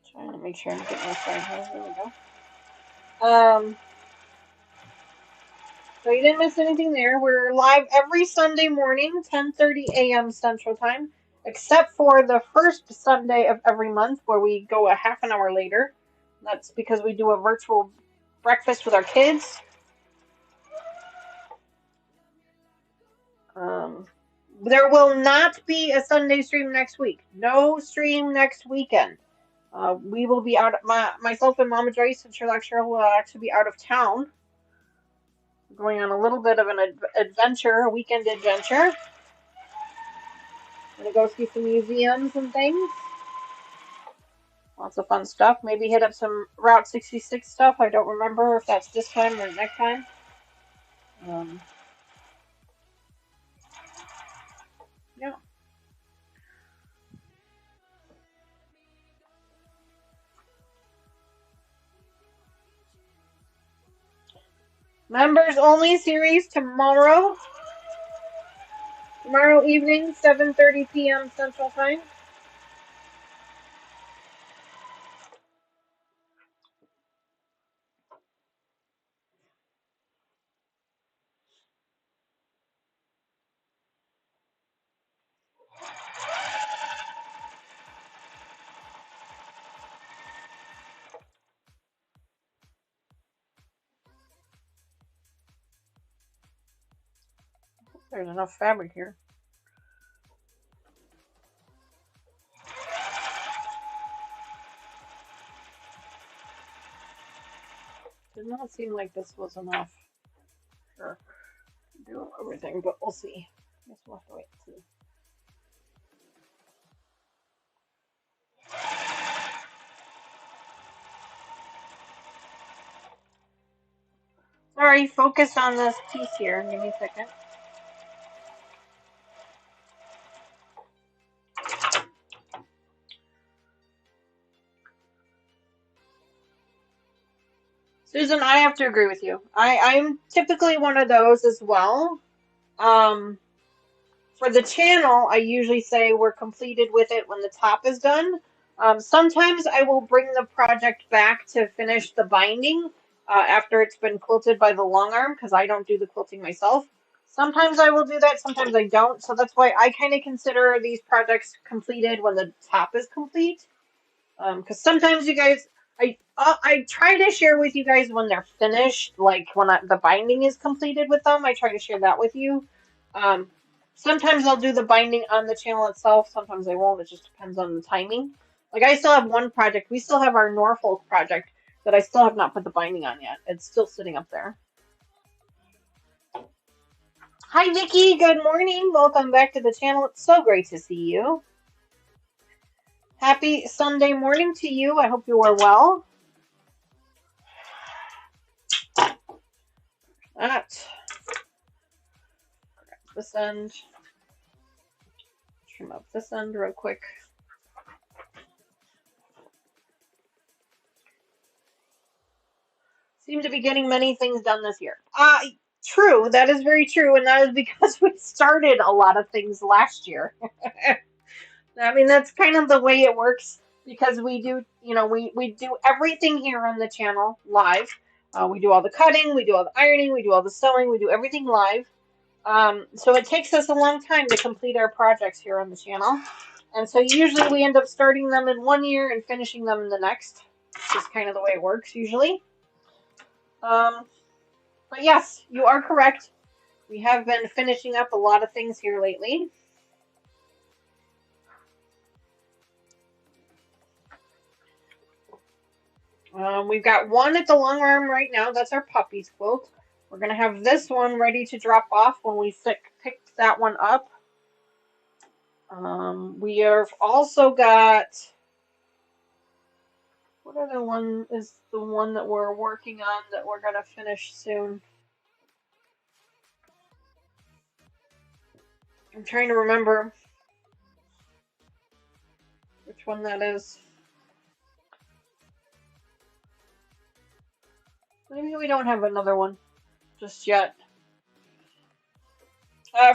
Trying to make sure I'm getting my slide here. There we go. So you didn't miss anything there. We're live every Sunday morning, 10:30 a.m. Central Time, except for the first Sunday of every month where we go a half an hour later. That's because we do a virtual breakfast with our kids. There will not be a Sunday stream next week. No stream next weekend. We will be out. Myself and Mama Joyce and Sherlock Cheryl will actually be out of town, going on a little bit of an adventure, a weekend adventure. Gonna go see some museums and things. Lots of fun stuff. Maybe hit up some Route 66 stuff. I don't remember if that's this time or next time. Yeah. Members only series tomorrow. Tomorrow evening, 7:30 p.m. Central Time. There's enough fabric here. Did not seem like this was enough. Sure. Do everything, but we'll see. Guess we'll have to wait and see. Sorry, focus on this piece here. Give me a second. Susan, I have to agree with you. I'm typically one of those as well. For the channel, I usually say we're completed with it when the top is done. Sometimes I will bring the project back to finish the binding after it's been quilted by the long arm because I don't do the quilting myself. Sometimes I will do that, sometimes I don't. So that's why I kind of consider these projects completed when the top is complete. Because sometimes you guys, I try to share with you guys when they're finished, like when the binding is completed with them. I try to share that with you. Um, Sometimes I'll do the binding on the channel itself. Sometimes I won't. It just depends on the timing. Like I still have one project. We still have our Norfolk project that I still have not put the binding on yet. It's still sitting up there. Hi, Vicky. Good morning. Welcome back to the channel. It's so great to see you. Happy Sunday morning to you. I hope you are well. That. Grab this end. Trim up this end real quick. Seem to be getting many things done this year. True. That is very true, and that is because we started a lot of things last year. I mean, that's kind of the way it works because we do, we do everything here on the channel live. We do all the cutting, we do all the ironing, we do all the sewing, we do everything live. So it takes us a long time to complete our projects here on the channel. And so usually we end up starting them in one year and finishing them in the next. It's just kind of the way it works usually. But yes, you are correct. We have been finishing up a lot of things here lately. We've got one at the long arm right now. That's our puppy's quilt. We're going to have this one ready to drop off when we pick that one up. We have also got... What other one is the one that we're working on that we're going to finish soon? I'm trying to remember which one that is. Maybe we don't have another one just yet.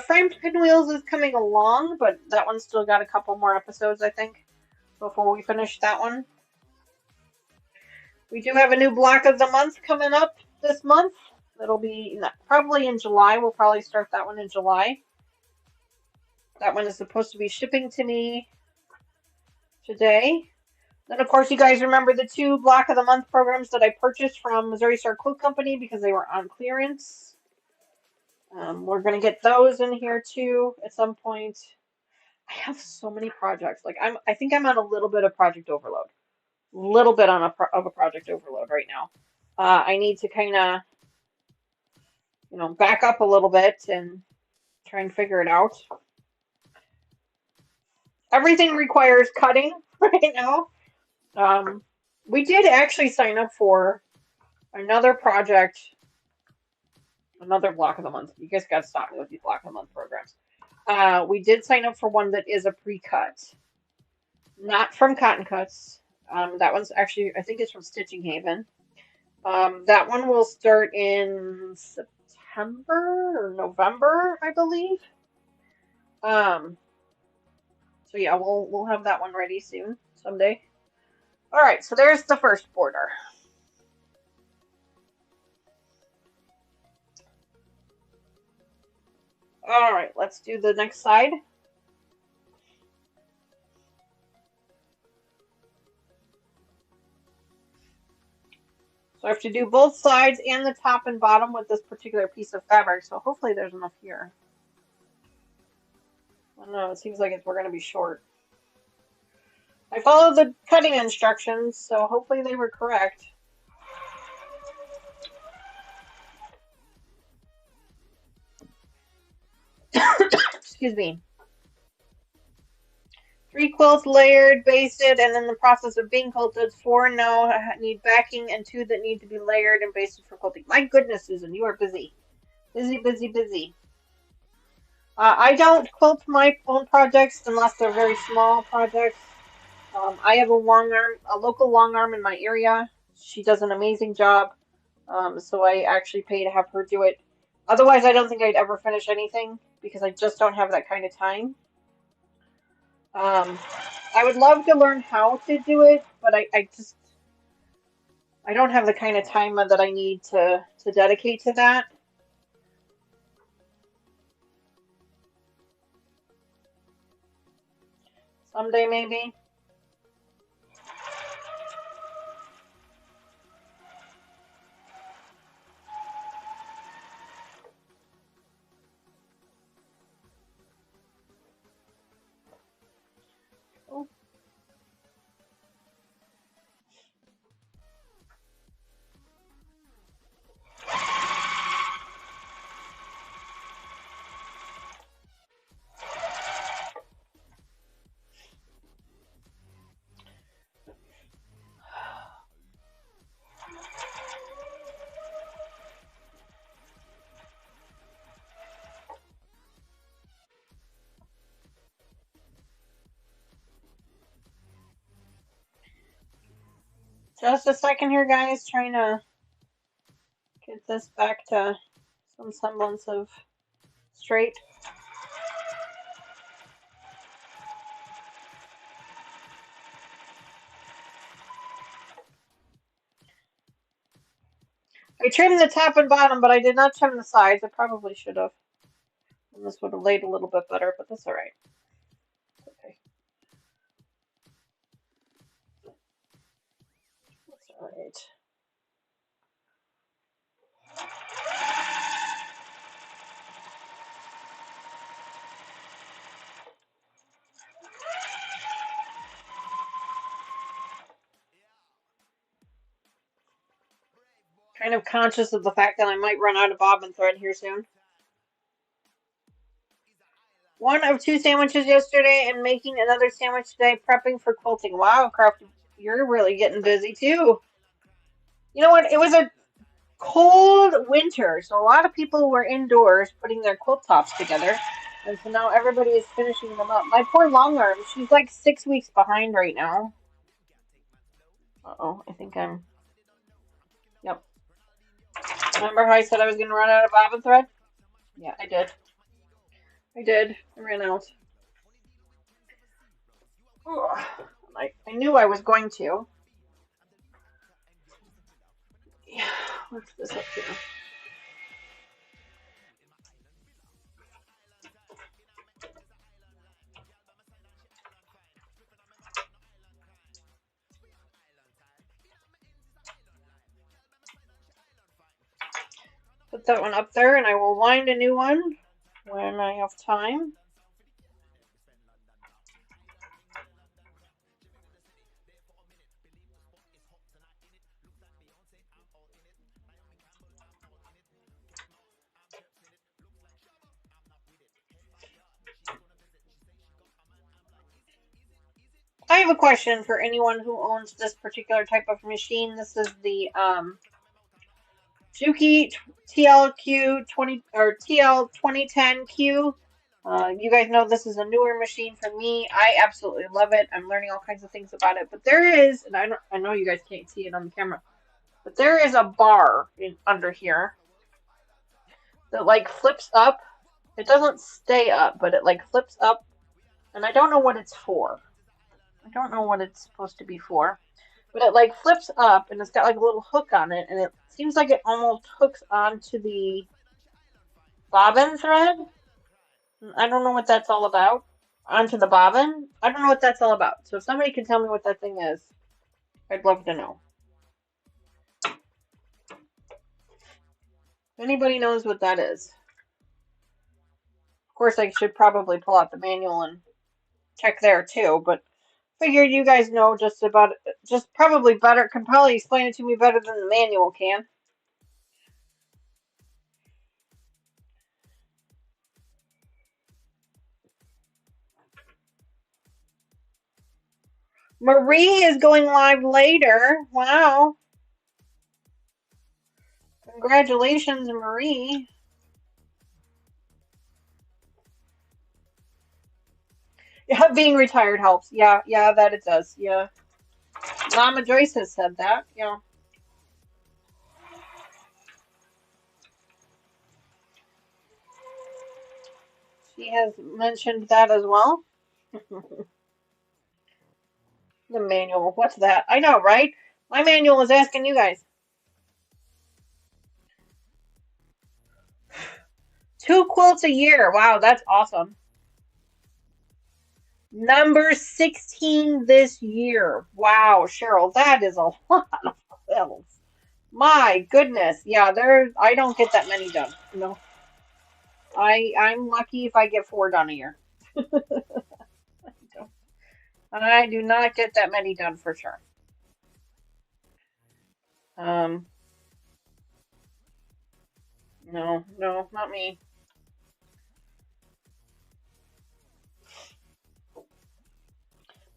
Framed Pinwheels is coming along, but that one's still got a couple more episodes, I think, before we finish that one. We do have a new block of the month coming up this month. It'll be probably in July. We'll probably start that one in July. That one is supposed to be shipping to me today. Then, of course, you guys remember the 2 block of the month programs that I purchased from Missouri Star Quilt Company because they were on clearance. We're going to get those in here too at some point. I have so many projects. Like I think I'm on a little bit of project overload. Little bit of a project overload right now. I need to kind of, back up a little bit and try and figure it out. Everything requires cutting right now. We did actually sign up for another project, another block of the month. You guys got to stop me with these block of the month programs. We did sign up for one that is a pre-cut, not from Cotton Cuts. That one's actually, I think it's from Stitching Haven. That one will start in September or November, I believe. So yeah, we'll have that one ready soon, someday. All right, so there's the first border. All right, let's do the next side. So I have to do both sides and the top and bottom with this particular piece of fabric. So hopefully there's enough here. I don't know, it seems like we're going to be short. I followed the cutting instructions, so hopefully they were correct. Excuse me. 3 quilts layered, basted, and in the process of being quilted. 4 now need backing, and 2 that need to be layered and basted for quilting. My goodness, Susan, you are busy. Busy, busy, busy. I don't quilt my own projects unless they're very small projects. I have a local long arm in my area. She does an amazing job, so I actually pay to have her do it. Otherwise, I don't think I'd ever finish anything because I just don't have that kind of time. I would love to learn how to do it, but I don't have the kind of time that I need to dedicate to that. Someday, maybe. Oh. Just a second here, guys. Trying to get this back to some semblance of straight. I trimmed the top and bottom, but I did not trim the sides. I probably should have. And this would have laid a little bit better, but that's all right. Okay. That's all right. Kind of conscious of the fact that I might run out of bobbin thread here soon. 1 of 2 sandwiches yesterday and making another sandwich today, prepping for quilting. Wow, Craft, you're really getting busy too. You know what? It was a cold winter, so a lot of people were indoors putting their quilt tops together. And so now everybody is finishing them up. My poor long arm, she's like 6 weeks behind right now. Uh-oh, I think I'm... Yep. Remember how I said I was going to run out of bobbin thread? Yeah, I did. I ran out. Ugh. I knew I was going to. Yeah, what's this up here? Put that one up there, and I will wind a new one when I have time. I have a question for anyone who owns this particular type of machine. This is the Juki TLQ 20 or TL 2010Q. You guys know this is a newer machine for me. I absolutely love it. I'm learning all kinds of things about it. But there is, and I know you guys can't see it on the camera, but there is a bar under here that like flips up It doesn't stay up, but it like flips up, and I don't know what it's for. I don't know what it's supposed to be for, but it like flips up, and it's got like a little hook on it, and it seems like it almost hooks onto the bobbin thread. I don't know what that's all about. Onto the bobbin? I don't know what that's all about. So if somebody can tell me what that thing is, I'd love to know. If anybody knows what that is. Of course, I should probably pull out the manual and check there too, but figured you guys know just probably better, can probably explain it to me better than the manual can. Marie is going live later. Wow. Congratulations, Marie. Yeah, being retired helps. Yeah, that it does. Yeah. Mama Joyce has said that. Yeah. She has mentioned that as well. The manual. What's that? I know, right? My manual is asking you guys. 2 quilts a year. Wow, that's awesome. Number 16 this year. Wow, Cheryl, that is a lot of quilts. My goodness. Yeah, I don't get that many done. No. I'm lucky if I get 4 done a year. I do not get that many done for sure. No, not me.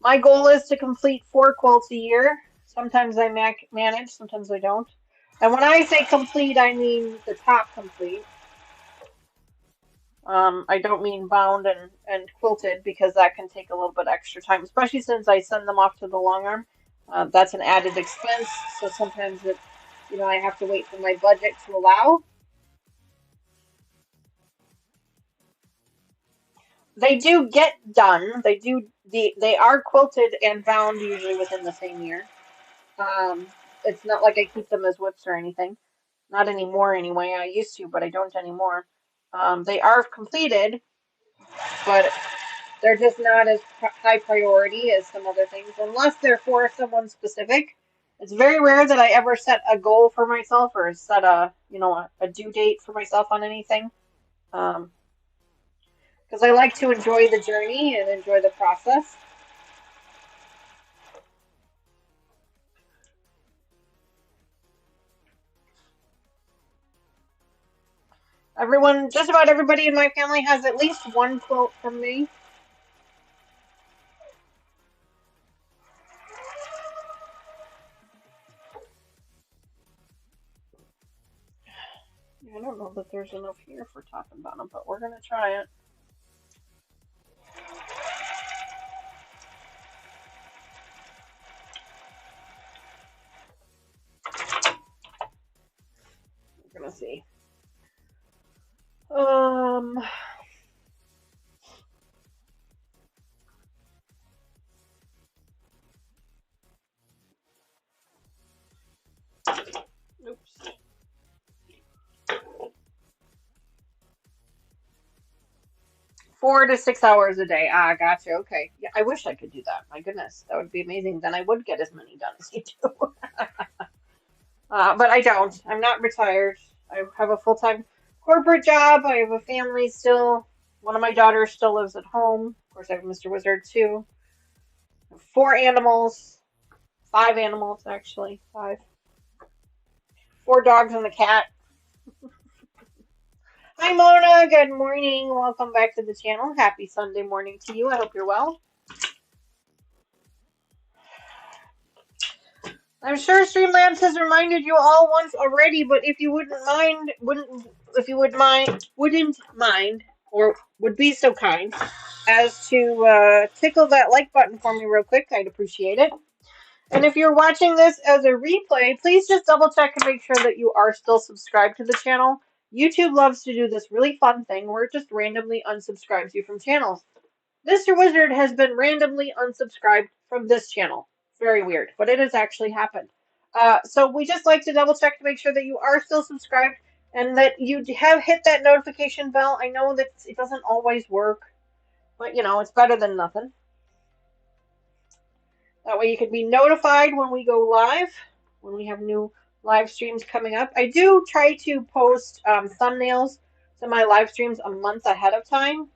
My goal is to complete 4 quilts a year. Sometimes I manage, sometimes I don't. And when I say complete, I mean the top complete. I don't mean bound and quilted because that can take a little bit extra time, especially since I send them off to the long arm. That's an added expense, so sometimes I have to wait for my budget to allow. They do get done. They are quilted and bound usually within the same year. It's not like I keep them as whips or anything. Not anymore anyway. I used to, but I don't anymore. They are completed, but they're just not as high priority as some other things, unless they're for someone specific. It's very rare that I ever set a goal for myself or set a due date for myself on anything. Because I like to enjoy the journey and enjoy the process. Just about everybody in my family has at least one quilt from me. I don't know that there's enough here for top and bottom, but we're going to try it. We're going to see. Oops. 4 to 6 hours a day. Ah, gotcha. Okay. Yeah, I wish I could do that. My goodness, that would be amazing. Then I would get as many done as you do. But I don't. I'm not retired. I have a full-time corporate job. I have a family still. One of my daughters still lives at home. Of course, I have Mr. Wizard too. 4 animals. 5 animals, actually. 5. 4 dogs and a cat. Hi, Mona. Good morning. Welcome back to the channel. Happy Sunday morning to you. I hope you're well. I'm sure Streamlabs has reminded you all once already, but if you wouldn't mind, or would be so kind as to tickle that like button for me real quick, I'd appreciate it. And if you're watching this as a replay, please just double check and make sure that you are still subscribed to the channel. YouTube loves to do this really fun thing where it just randomly unsubscribes you from channels. Mr. Wizard has been randomly unsubscribed from this channel. Very weird, but it has actually happened. So we just like to double check to make sure that you are still subscribed and that you have hit that notification bell. I know that it doesn't always work, but you know, it's better than nothing. That way you can be notified when we go live, when we have new live streams coming up. I do try to post thumbnails to my live streams a month ahead of time.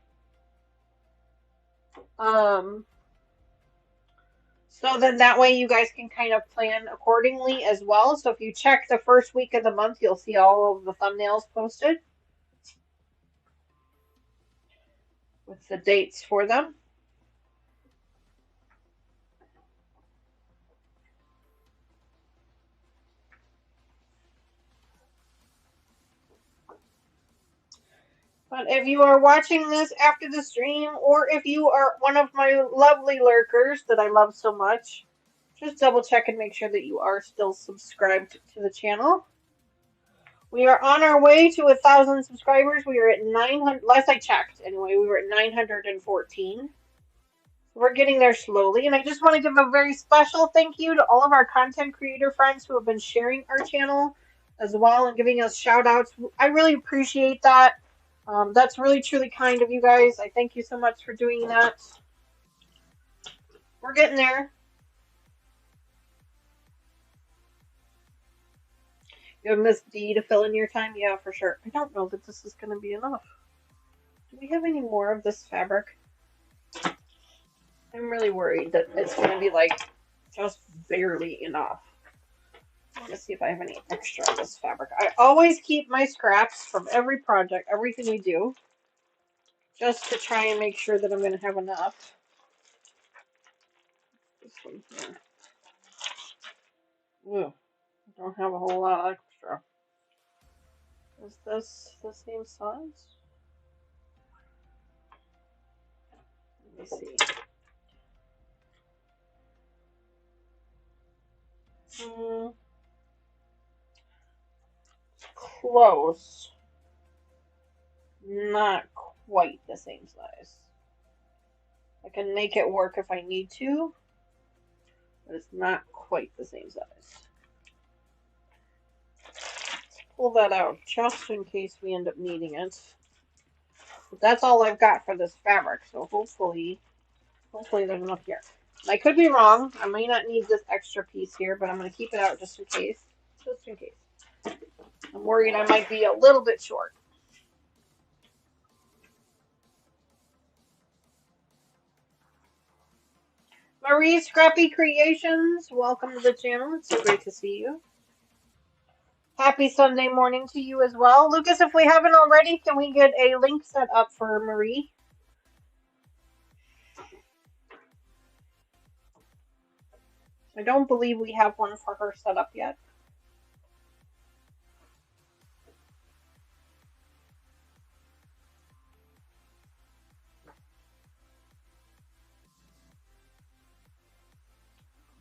So then that way you guys can kind of plan accordingly as well. So if you check the first week of the month, you'll see all of the thumbnails posted with the dates for them. But if you are watching this after the stream, or if you are one of my lovely lurkers that I love so much, just double check and make sure that you are still subscribed to the channel. We are on our way to 1,000 subscribers. We are at 900, last I checked anyway, we were at 914. We're getting there slowly, and I just want to give a very special thank you to all of our content creator friends who have been sharing our channel as well and giving us shout outs. I really appreciate that. That's really truly kind of you guys. I thank you so much for doing that. We're getting there. You have Miss D to fill in your time? Yeah, for sure. I don't know that this is going to be enough. Do we have any more of this fabric? I'm really worried that it's going to be like just barely enough. I'm going to see if I have any extra of this fabric. I always keep my scraps from every project, everything we do, just to try and make sure that I'm going to have enough. This one here. Ooh, I don't have a whole lot extra. Is this the same size? Let me see. Close. Not quite the same size. I can make it work if I need to, but it's not quite the same size. Let's pull that out just in case we end up needing it. But that's all I've got for this fabric, so hopefully there's enough here. I could be wrong. I may not need this extra piece here, but I'm going to keep it out just in case. Just in case. I'm worried I might be a little bit short. Marie Scrappy Creations, welcome to the channel. It's so great to see you. Happy Sunday morning to you as well. Lucas, if we haven't already, can we get a link set up for Marie? I don't believe we have one for her set up yet.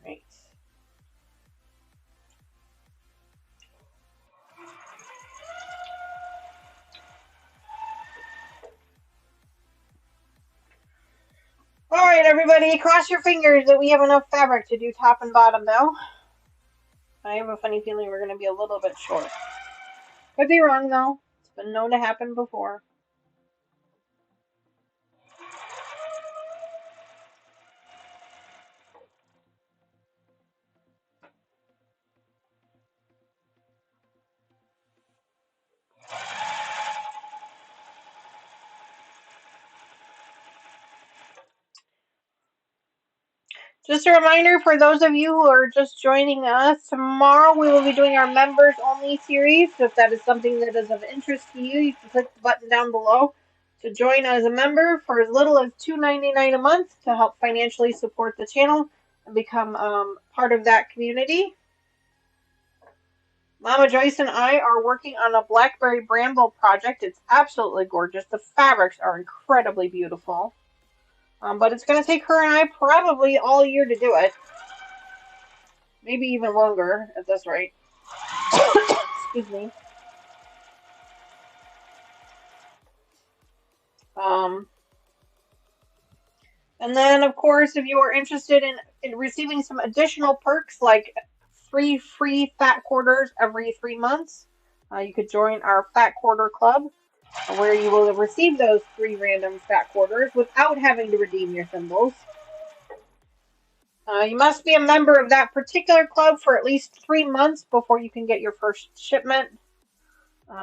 Right. All right, everybody, cross your fingers that we have enough fabric to do top and bottom now. I have a funny feeling we're going to be a little bit short. Could be wrong, though. It's been known to happen before. Just a reminder for those of you who are just joining us, tomorrow we will be doing our members only series. So if that is something that is of interest to you, you can click the button down below to join as a member for as little as $2.99 a month to help financially support the channel and become part of that community. Mama Joyce and I are working on a Blackberry Bramble project. It's absolutely gorgeous. The fabrics are incredibly beautiful. But it's going to take her and I probably all year to do it. Maybe even longer at this rate. Excuse me. Um, and then, of course, if you are interested in receiving some additional perks like 3 free fat quarters every 3 months, you could join our Fat Quarter Club, where you will receive those 3 random fat quarters without having to redeem your thimbles. You must be a member of that particular club for at least 3 months before you can get your first shipment.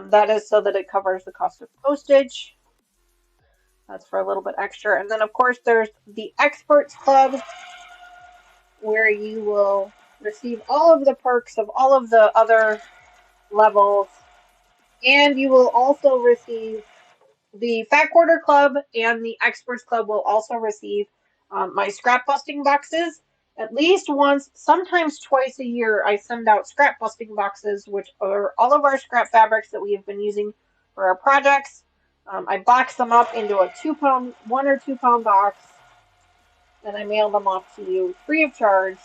That is so that it covers the cost of postage. That's for a little bit extra. And then, of course, there's the Experts Club, where you will receive all of the perks of all of the other levels. And you will also receive the Fat Quarter Club, and the Experts Club will also receive my scrap busting boxes. At least once, sometimes twice a year, I send out scrap busting boxes, which are all of our scrap fabrics that we have been using for our projects. I box them up into a 2 pound, 1 or 2 pound box, and I mail them off to you free of charge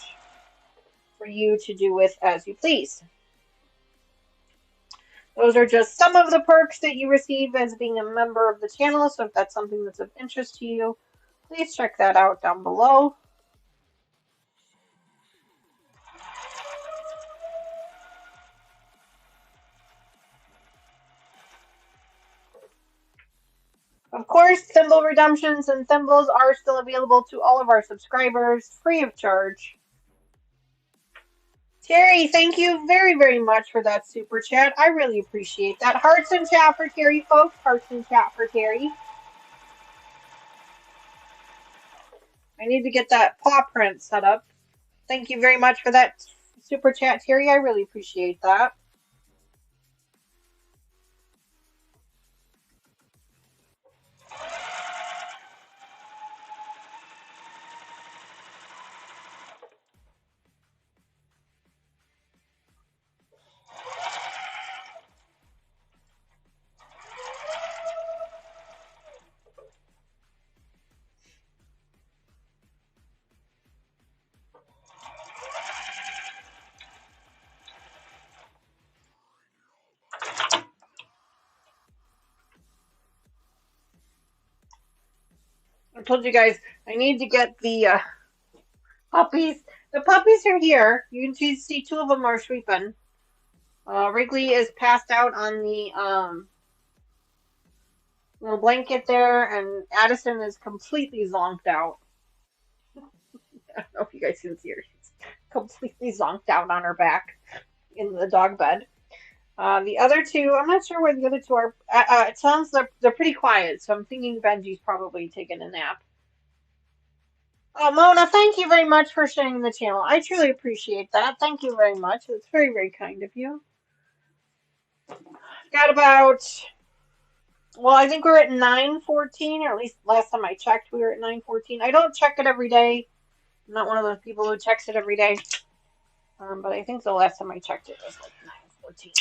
for you to do with as you please. Those are just some of the perks that you receive as being a member of the channel, so if that's something that's of interest to you, please check that out down below. Of course, thimble redemptions and thimbles are still available to all of our subscribers, free of charge. Terry, thank you very, very much for that super chat. I really appreciate that. Hearts in chat for Terry, folks. Hearts in chat for Terry. I need to get that paw print set up. Thank you very much for that super chat, Terry. I really appreciate that. I told you guys I need to get the puppies. The puppies are here. You can see 2 of them are sweeping. Wrigley is passed out on the little blanket there, and Addison is completely zonked out. I don't know if you guys can see her. She's completely zonked out on her back in the dog bed. The other 2, I'm not sure where the other 2 are. It sounds they're pretty quiet, so I'm thinking Benji's probably taking a nap. Oh, Mona, thank you very much for sharing the channel. I truly appreciate that. Thank you very much. It's very, very kind of you. Got about, well, I think we're at 9:14, or at least last time I checked, we were at 9:14. I don't check it every day. I'm not one of those people who checks it every day. But I think the last time I checked it was like 9:14.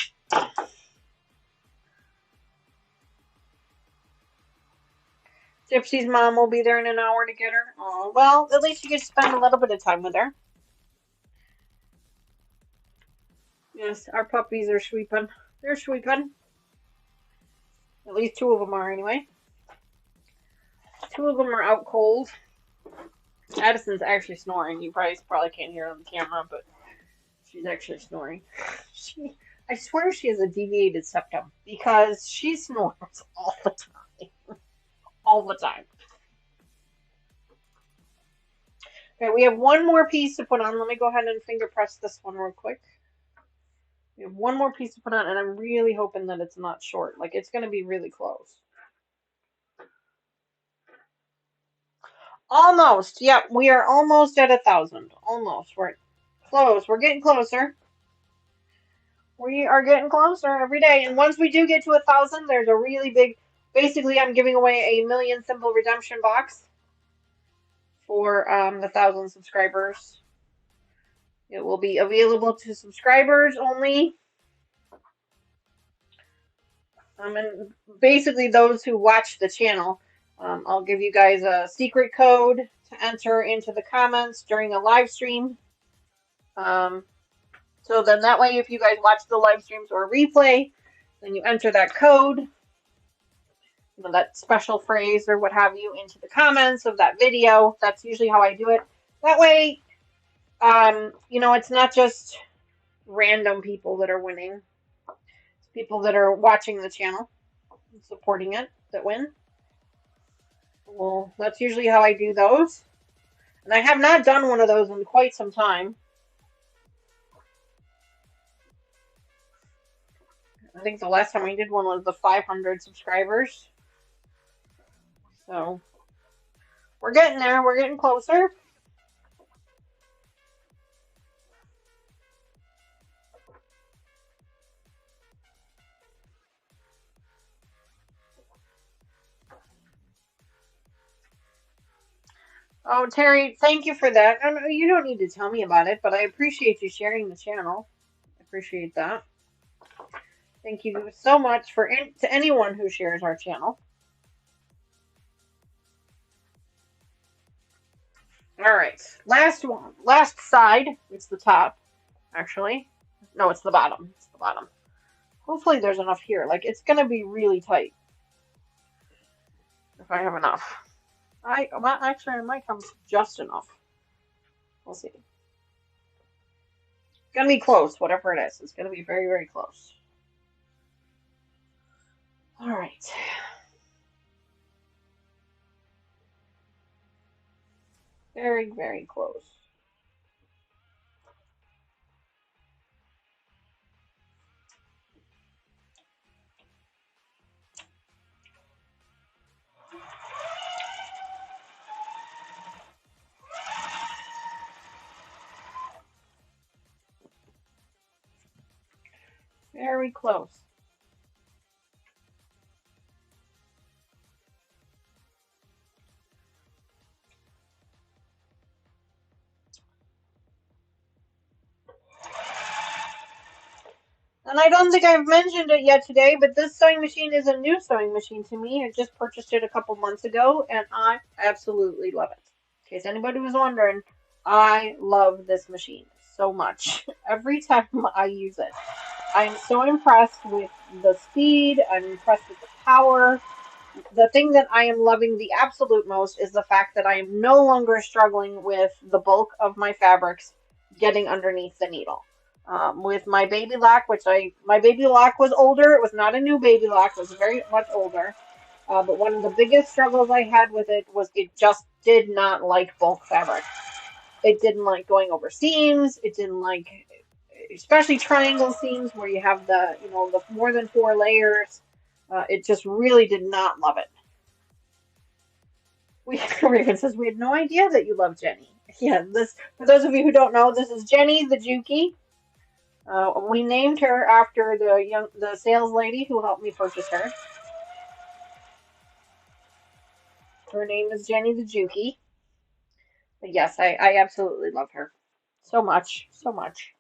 Gypsy's mom will be there in an hour to get her. Oh, well, at least you get to spend a little bit of time with her. Yes, our puppies are sweeping. They're sweeping. At least 2 of them are, anyway. 2 of them are out cold. Addison's actually snoring. You probably can't hear her on the camera, but she's actually snoring. I swear she has a deviated septum because she snores all the time. All the time. Okay, we have one more piece to put on. Let me go ahead and finger press this one real quick. We have one more piece to put on, and I'm really hoping that it's not short. Like, it's going to be really close. Almost. Yep, we are almost at 1,000. Almost. We're close. We're getting closer. We are getting closer every day. And once we do get to 1,000, there's a really big... Basically, I'm giving away a million symbol redemption box for the 1,000 subscribers. It will be available to subscribers only. And basically those who watch the channel. I'll give you guys a secret code to enter into the comments during a live stream. So then that way, if you guys watch the live streams or replay, then you enter that code. that special phrase or what have you into the comments of that video. That's usually how I do it. That way, it's not just random people that are winning. It's people that are watching the channel and supporting it that win. Well, that's usually how I do those. And I have not done one of those in quite some time. I think the last time I did one was the 500 subscribers. So, we're getting there. We're getting closer. Oh, Terry, thank you for that. I know you don't need to tell me about it, but I appreciate you sharing the channel. I appreciate that. Thank you so much to anyone who shares our channel. All right, last one, last side. It's the top, actually. No, it's the bottom. It's the bottom. Hopefully, there's enough here. Like, it's gonna be really tight if I have enough. Actually, I might have just enough. We'll see. It's gonna be close, whatever it is. It's gonna be very, very close. All right. Very, very close. Very close. And I don't think I've mentioned it yet today, but this sewing machine is a new sewing machine to me. I just purchased it a couple months ago, and I absolutely love it. In case anybody was wondering, I love this machine so much. Every time I use it, I'm so impressed with the speed. I'm impressed with the power. The thing that I am loving the absolute most is the fact that I am no longer struggling with the bulk of my fabrics getting underneath the needle. With my baby lock, my baby lock was older. It was not a new baby lock. It was very much older. But one of the biggest struggles I had with it was it just did not like bulk fabric. It didn't like going over seams. It didn't like, especially triangle seams where you have the more than 4 layers. It just really did not love it. Raven says we had no idea that you love Jenny. Yeah, for those of you who don't know, this is Jenny the Juki. We named her after the sales lady who helped me purchase her. Her name is Jenny the Juki. But yes, I absolutely love her so much, so much.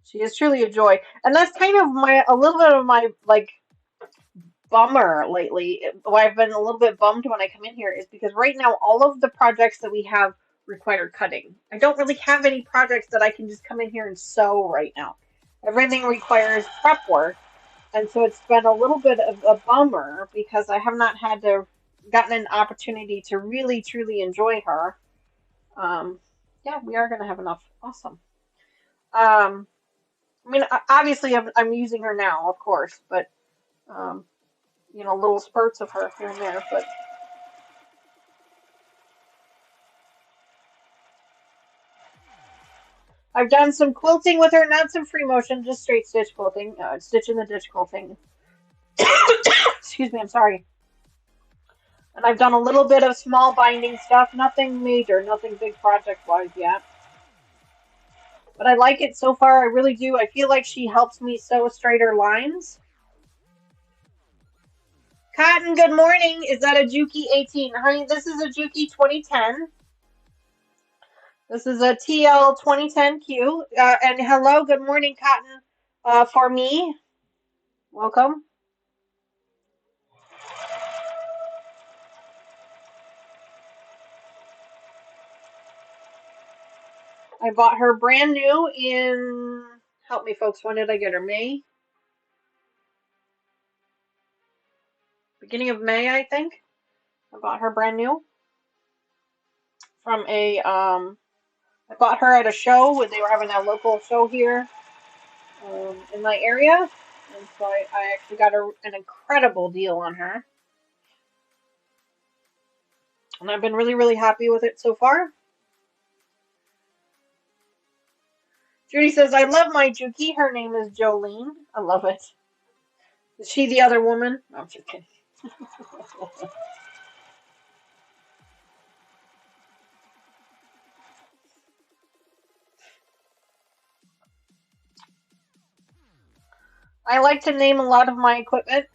She is truly a joy, and that's kind of a little bit of my bummer lately. Why I've been a little bit bummed when I come in here is because right now all of the projects that we have require cutting. I don't really have any projects that I can just come in here and sew right now. Everything requires prep work, and so it's been a little bit of a bummer because I have not gotten an opportunity to really truly enjoy her. Yeah, we are going to have enough. Awesome. I mean, obviously I'm using her now, of course, but little spurts of her here and there, but I've done some quilting with her, not some free motion, just straight stitch quilting, stitch in the ditch quilting. Excuse me, I'm sorry. And I've done a little bit of small binding stuff, nothing major, nothing big project-wise yet. But I like it so far, I really do. I feel like she helps me sew straighter lines. Cotton, good morning. Is that a Juki 18? Honey, this is a Juki 2010. This is a TL 2010Q. And hello, good morning, Cotton, for me. Welcome. I bought her brand new in, help me folks, when did I get her? May? beginning of May, I think. I bought her brand new from a I bought her at a show when they were having that local show here in my area, and so I actually got an incredible deal on her, and I've been really, really happy with it so far. Judy says, I love my Juki. Her name is Jolene. I love it. Is she the other woman? No, I'm just kidding. I like to name a lot of my equipment.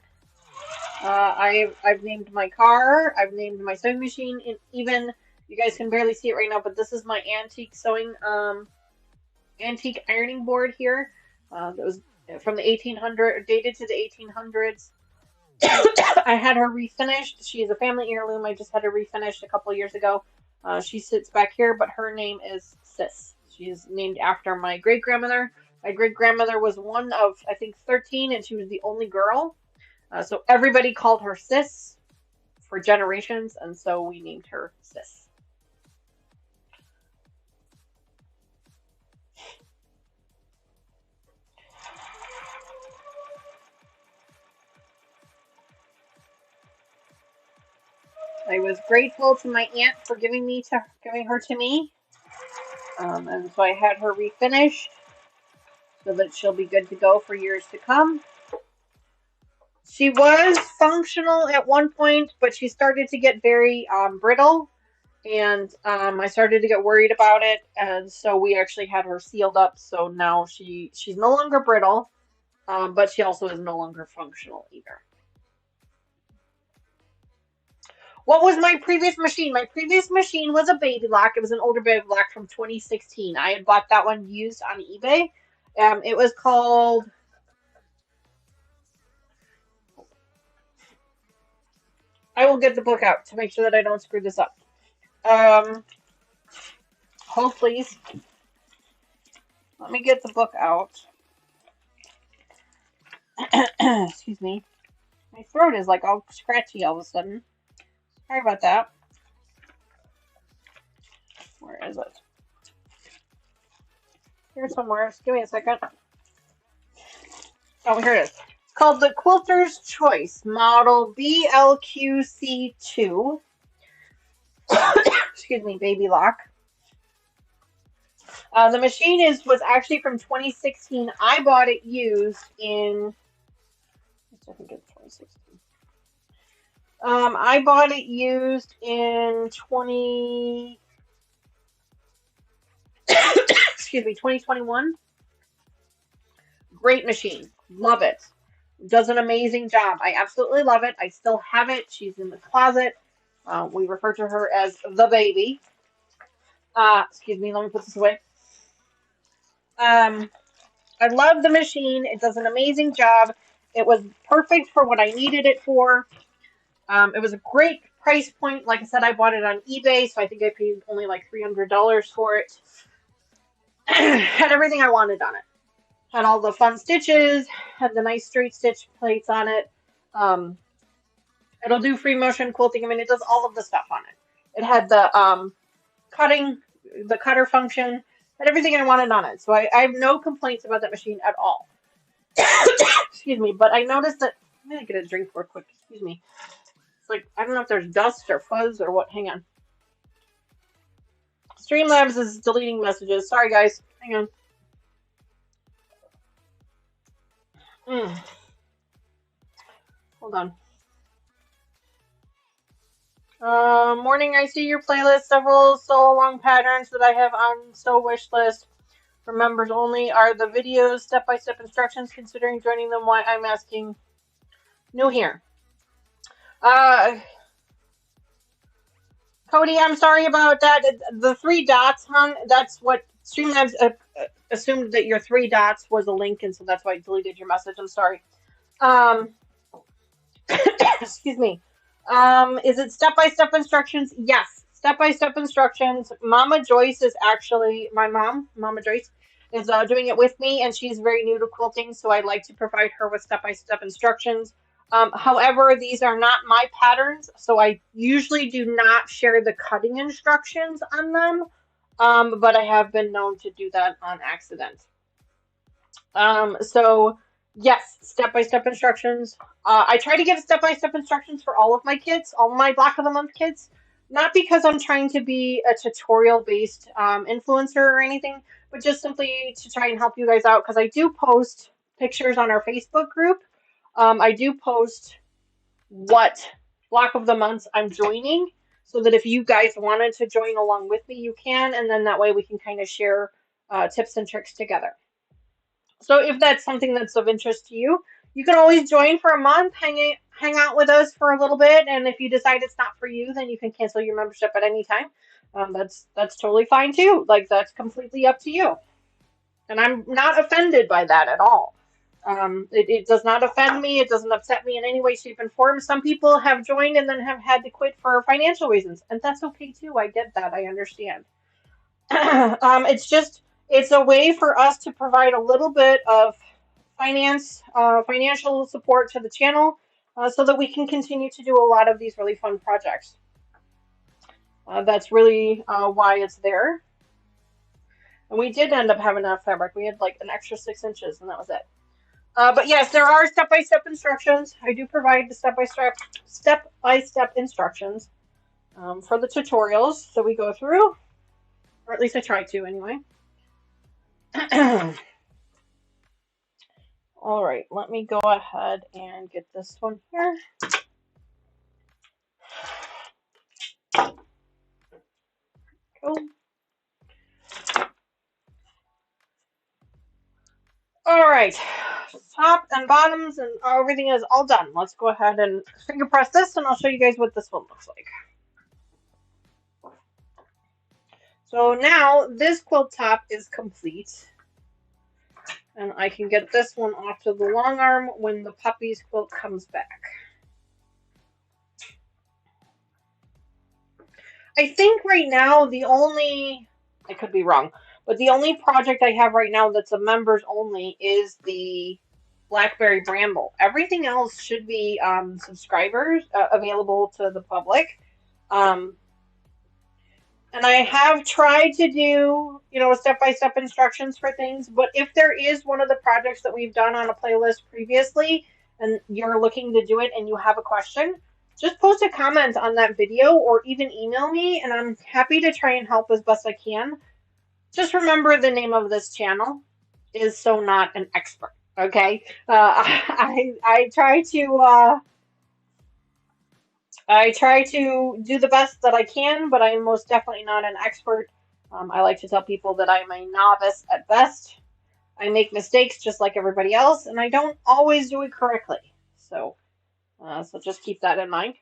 I've named my car. I've named my sewing machine. And even, you guys can barely see it right now, but this is my antique antique ironing board here. That was from the 1800s, dated to the 1800s. I had her refinished. She is a family heirloom. I just had her refinished a couple years ago. She sits back here, but her name is Sis. She is named after my great-grandmother. My great-grandmother was one of, I think, 13, and she was the only girl. So everybody called her Sis for generations, and so we named her Sis. I was grateful to my aunt for giving her to me, and so I had her refinished so that she'll be good to go for years to come. She was functional at one point, but she started to get very brittle, and I started to get worried about it, and so we actually had her sealed up. So now she's no longer brittle, but she also is no longer functional either. What was my previous machine? My previous machine was a baby lock. It was an older baby lock from 2016. I had bought that one used on eBay. It was called... I will get the book out to make sure that I don't screw this up. Hold, please. Let me get the book out. Excuse me. My throat is like all scratchy all of a sudden. Sorry about that. Where is it? Here somewhere. Just give me a second. Oh, here it is. It's called the Quilter's Choice, model BLQC2. Excuse me, baby lock. The machine was actually from 2016. I bought it used in... I think it's 2016. I bought it used in 2021. Great machine. Love it. Does an amazing job. I absolutely love it. I still have it. She's in the closet. We refer to her as the baby. Excuse me, let me put this away. I love the machine. It does an amazing job. It was perfect for what I needed it for. It was a great price point. Like I said, I bought it on eBay, so I think I paid only like $300 for it. Had everything I wanted on it. Had all the fun stitches, had the nice straight stitch plates on it. It'll do free motion quilting. I mean, it does all of the stuff on it. It had the cutter function, had everything I wanted on it. So I have no complaints about that machine at all. Excuse me, but I noticed that, I'm going to get a drink real quick. Excuse me. It's like, I don't know if there's dust or fuzz or what. Hang on. Streamlabs is deleting messages. Sorry, guys. Hang on. Hold on. Morning, I see your playlist. Several sew along patterns that I have on sew wish list for members only. Are the videos step-by-step instructions? Considering joining them, why I'm asking. New here. Cody, I'm sorry about that. The 3 dots, hon, that's what Streamlabs assumed that your 3 dots was a link, and so that's why I deleted your message. I'm sorry. Excuse me. Is it step-by-step instructions? Yes, step-by-step instructions. Mama Joyce is actually, my mom, Mama Joyce, is doing it with me, and she's very new to quilting, so I'd like to provide her with step-by-step instructions. However, these are not my patterns, so I usually do not share the cutting instructions on them, but I have been known to do that on accident. So yes, step-by-step instructions. I try to give step-by-step instructions for all of my kids, all my Block of the Month kids, not because I'm trying to be a tutorial-based influencer or anything, but just simply to try and help you guys out because I do post pictures on our Facebook group. I do post what Block of the Months I'm joining so that if you guys wanted to join along with me, you can, and then that way we can kind of share tips and tricks together. So if that's something that's of interest to you, you can always join for a month, hang out with us for a little bit, and if you decide it's not for you, then you can cancel your membership at any time. That's totally fine too. Like that's completely up to you, and I'm not offended by that at all. It does not offend me. It doesn't upset me in any way, shape, and form. Some people have joined and then have had to quit for financial reasons, and that's okay too. I get that. I understand. It's a way for us to provide a little bit of financial support to the channel, so that we can continue to do a lot of these really fun projects. That's really why it's there. And we did end up having enough fabric. We had like an extra 6 inches, and that was it. But yes, there are step-by-step instructions. I do provide the step-by-step instructions for the tutorials that we go through, or at least I try to anyway. All right, let me go ahead and get this one here. Cool. All right, top and bottoms and everything is all done. Let's go ahead and finger press this, and I'll show you guys what this one looks like. So now this quilt top is complete. And I can get this one off to the long arm when the puppy's quilt comes back. I think right now I could be wrong, but the only project I have right now that's a members only is the Blackberry Bramble. Everything else should be subscribers, available to the public. And I have tried to do, step-by-step instructions for things, but if there is one of the projects that we've done on a playlist previously, and you're looking to do it and you have a question, just post a comment on that video or even email me, and I'm happy to try and help as best I can. Just remember the name of this channel is So Not an Expert, okay? I try to do the best that I can, but I am most definitely not an expert. I like to tell people that I'm a novice at best. I make mistakes just like everybody else, and I don't always do it correctly. So just keep that in mind.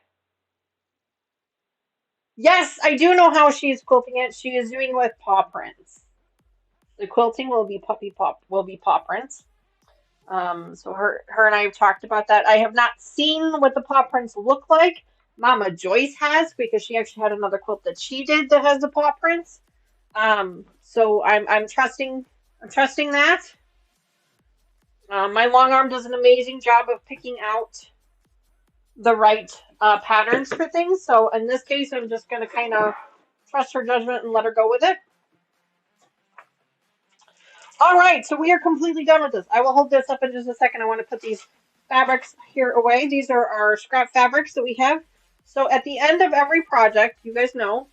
Yes, I do know how she is quilting it. She is doing with paw prints. The quilting will be paw prints. So her and I have talked about that. I have not seen what the paw prints look like. Mama Joyce has, because she actually had another quilt that she did that has the paw prints. So I'm trusting that. My long arm does an amazing job of picking out the right patterns for things. So in this case, I'm just going to kind of trust her judgment and let her go with it. All right, so we are completely done with this. I will hold this up in just a second. I want to put these fabrics here away. These are our scrap fabrics that we have. So at the end of every project, you guys know,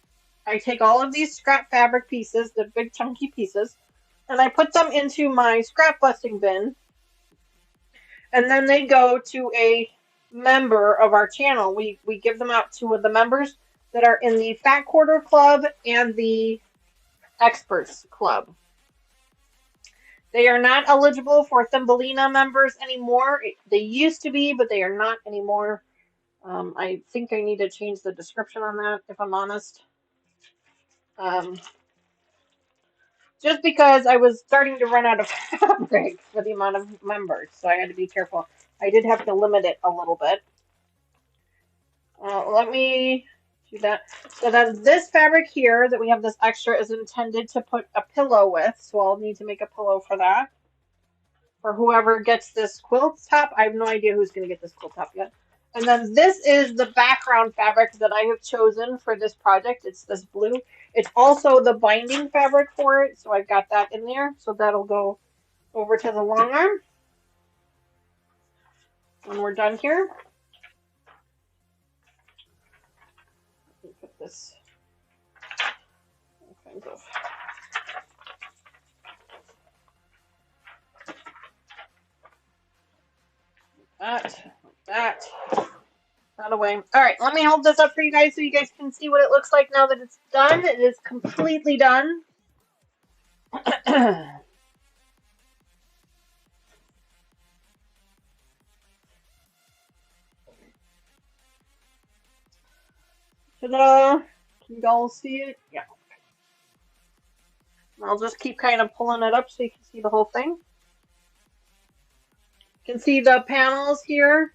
I take all of these scrap fabric pieces, the big chunky pieces, and I put them into my scrap busting bin. And then they go to a member of our channel. We give them out to the members that are in the Fat Quarter Club and the Experts Club. They are not eligible for Thumbelina members anymore. They used to be, but they are not anymore. I think I need to change the description on that, if I'm honest. Just because I was starting to run out of fabric for the amount of members, so I had to be careful. I did have to limit it a little bit. Let me do that. So then this fabric here that we have this extra is intended to put a pillow with, so I'll need to make a pillow for for whoever gets this quilt top. I have no idea who's going to get this quilt top yet. And then this is the background fabric that I have chosen for this project. It's this blue. It's also the binding fabric for it, so I've got that in there. So that'll go over to the long arm when we're done here. Let me put this kind of that out away. All right, let me hold this up for you guys so you guys can see what it looks like now that it's done. It is completely done. Ta-da! Can you all see it? Yeah. I'll just keep kind of pulling it up so you can see the whole thing. You can see the panels here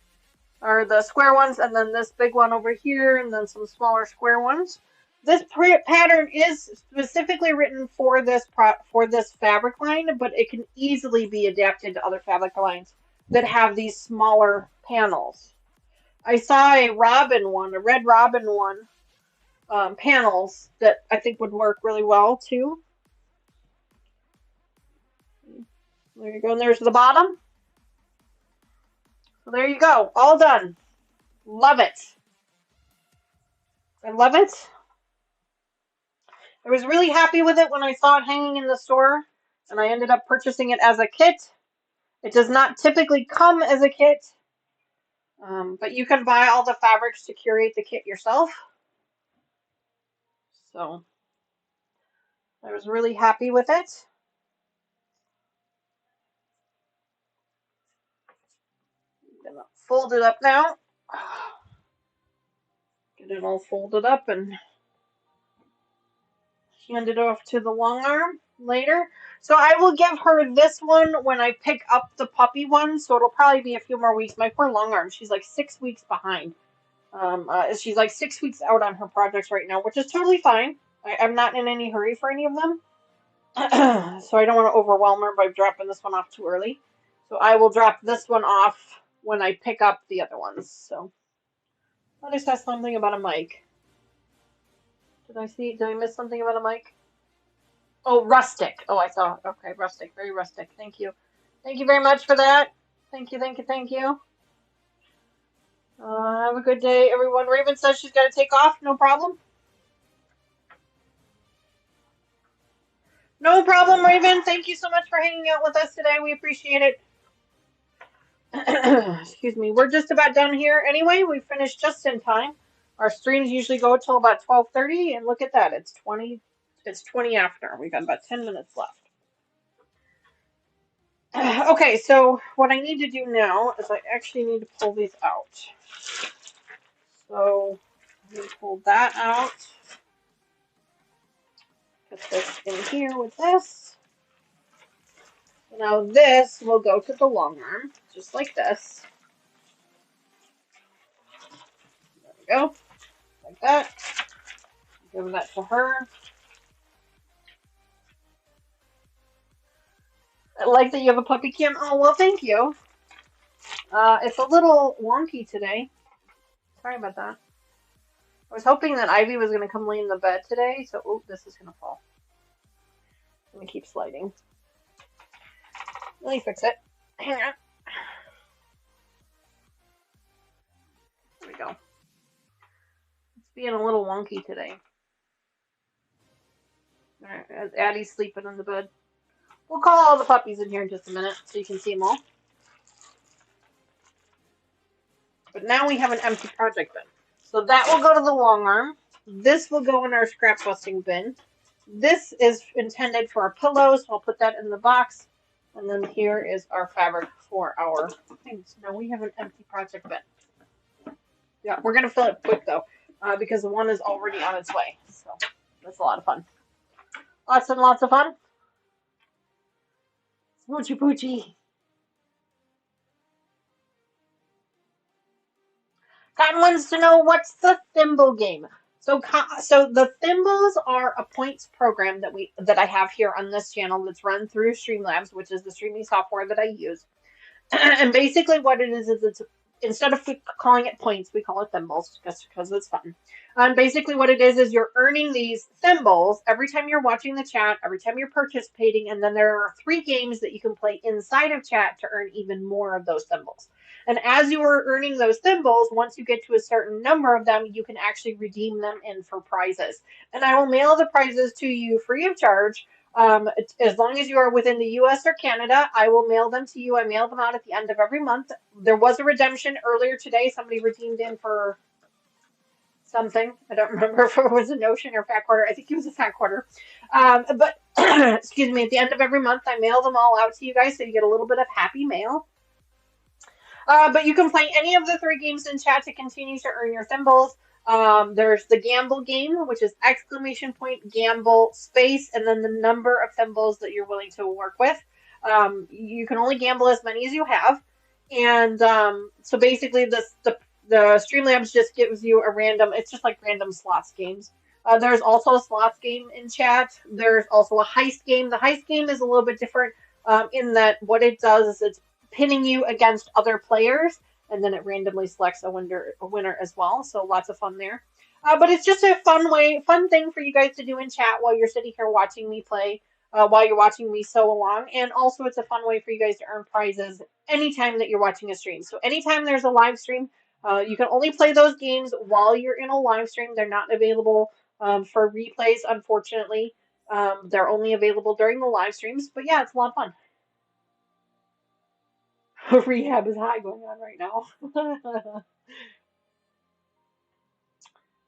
are the square ones, and then this big one over here, and then some smaller square ones. This pattern is specifically written for this fabric line, but it can easily be adapted to other fabric lines that have these smaller panels. I saw a red robin one, panels that I think would work really well too. There you go, and there's the bottom. So there you go, all done. Love it. I love it. I was really happy with it when I saw it hanging in the store, and I ended up purchasing it as a kit. It does not typically come as a kit, but you can buy all the fabrics to curate the kit yourself. So I was really happy with it. I'm gonna fold it up now. Get it all folded up and hand it off to the long arm later. So I will give her this one when I pick up the puppy one. So it'll probably be a few more weeks. My poor long arm, she's like 6 weeks behind. She's like 6 weeks out on her projects right now, which is totally fine. I'm not in any hurry for any of them. So I don't want to overwhelm her by dropping this one off too early. So I will drop this one off when I pick up the other ones. So I just asked something about a mic. Did I miss something about a mic? Oh, rustic. Oh, I saw. Okay, rustic. Very rustic. Thank you. Thank you very much for that. Thank you, thank you, thank you. Have a good day, everyone. Raven says she's got to take off. No problem. No problem, Raven. Thank you so much for hanging out with us today. We appreciate it. Excuse me. We're just about done here anyway. We finished just in time. Our streams usually go till about 12:30, and look at that. It's 20 after. We got about 10 minutes left. Okay, so what I need to do now is I actually need to pull these out. So I'm going to pull that out. Put this in here with this. Now this will go to the long arm, just like this. There we go. Like that. Give that to her. I like that you have a puppy cam. Oh, well, thank you. It's a little wonky today. Sorry about that. I was hoping that Ivy was going to come lay in the bed today, so, oh, this is going to fall. Let me keep sliding. Let me fix it. Hang on. There we go. It's being a little wonky today. Alright, as Addie's sleeping in the bed. We'll call all the puppies in here in just a minute so you can see them all. But now we have an empty project bin. So that will go to the long arm. This will go in our scrap busting bin. This is intended for our pillows, so I'll put that in the box. And then here is our fabric for our things. Now we have an empty project bin. Yeah, we're going to fill it quick though, because the one is already on its way. So that's a lot of fun. Lots and lots of fun. Smoochy poochie. Cotton wants to know, what's the thimble game? So the thimbles are a points program that I have here on this channel that's run through Streamlabs, which is the streaming software that I use. And basically what it is it's instead of calling it points, we call it thimbles just because it's fun. Basically what it is you're earning these thimbles every time you're watching the chat, every time you're participating, and then there are 3 games that you can play inside of chat to earn even more of those thimbles. And as you are earning those thimbles, once you get to a certain number of them, you can actually redeem them in for prizes. And I will mail the prizes to you free of charge. As long as you are within the US or Canada, I will mail them to you. I mail them out at the end of every month. There was a redemption earlier today. Somebody redeemed in for something. I don't remember if it was a notion or fat quarter. I think it was a fat quarter. But excuse me, at the end of every month, I mail them all out to you guys so you get a little bit of happy mail. But you can play any of the 3 games in chat to continue to earn your thimbles. There's the gamble game, which is ! gamble space and then the number of thimbles that you're willing to work with. You can only gamble as many as you have. And so basically the Streamlabs just gives you a random, it's just like random slots games. There's also a slots game in chat. There's also a heist game. The heist game is a little bit different in that what it does is it's pinning you against other players, and then it randomly selects a winner as well. So lots of fun there. But it's just a fun thing for you guys to do in chat while you're sitting here watching me play, while you're watching me sew along. And also it's a fun way for you guys to earn prizes anytime that you're watching a stream. So anytime there's a live stream, you can only play those games while you're in a live stream. They're not available for replays, unfortunately. They're only available during the live streams. But yeah, it's a lot of fun. Rehab is high going on right now.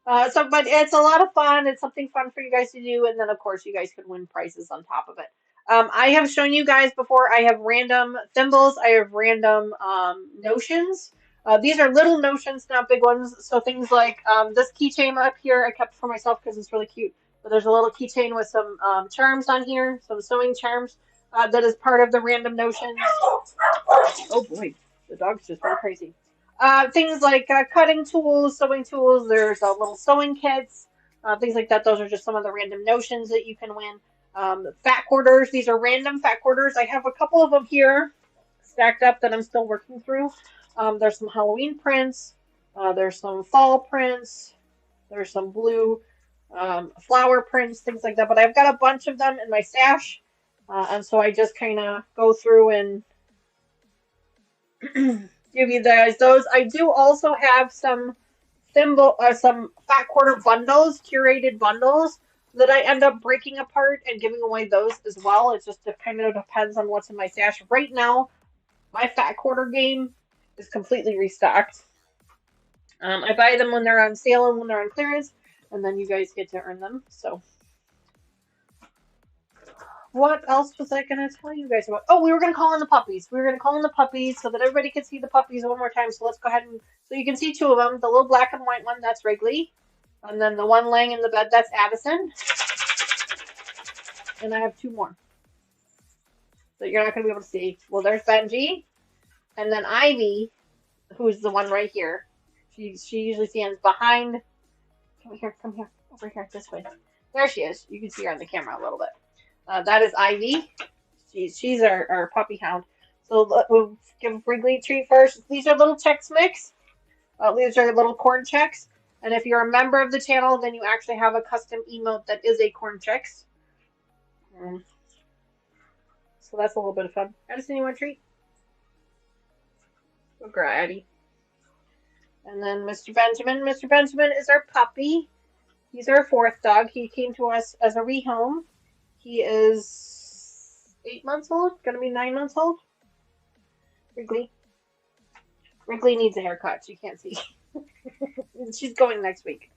But it's a lot of fun. It's something fun for you guys to do, and then of course you guys can win prizes on top of it. I have shown you guys before. I have random thimbles. I have random notions. These are little notions, not big ones. So things like this keychain up here, I kept for myself because it's really cute. But there's a little keychain with some charms on here, some sewing charms. That is part of the random notions. Oh boy, the dog's just going crazy. Things like cutting tools, sewing tools. There's little sewing kits, things like that. Those are just some of the random notions that you can win. Fat quarters. These are random fat quarters. I have a couple of them here stacked up that I'm still working through. There's some Halloween prints. There's some fall prints. There's some blue flower prints, things like that. But I've got a bunch of them in my stash. And so I just kind of go through and give you guys those. I do also have some some fat quarter bundles, curated bundles that I end up breaking apart and giving away those as well. It just kind of depends on what's in my stash. Right now, my fat quarter game is completely restocked. I buy them when they're on sale and when they're on clearance, and then you guys get to earn them. So. What else was I going to tell you guys about? Oh, we were going to call in the puppies. We were going to call in the puppies so that everybody could see the puppies one more time. So let's go ahead and... So you can see 2 of them. The little black and white one, that's Wrigley. And then the one laying in the bed, that's Addison. And I have 2 more that you're not going to be able to see. Well, there's Benji. And then Ivy, who's the one right here. She usually stands behind... Come here. Over here, this way. There she is. You can see her on the camera a little bit. That is Ivy. She's our puppy hound. So we'll give Wrigley a treat first. These are little Chex Mix. These are little corn Chex. And if you're a member of the channel, then you actually have a custom emote that is a corn Chex. So that's a little bit of fun. Addison, you want a treat? Oh, Grady. And then Mr. Benjamin. Mr. Benjamin is our puppy. He's our 4th dog. He came to us as a rehome. He is 8 months old, gonna be 9 months old. Wrigley needs a haircut. She can't see. She's going next week.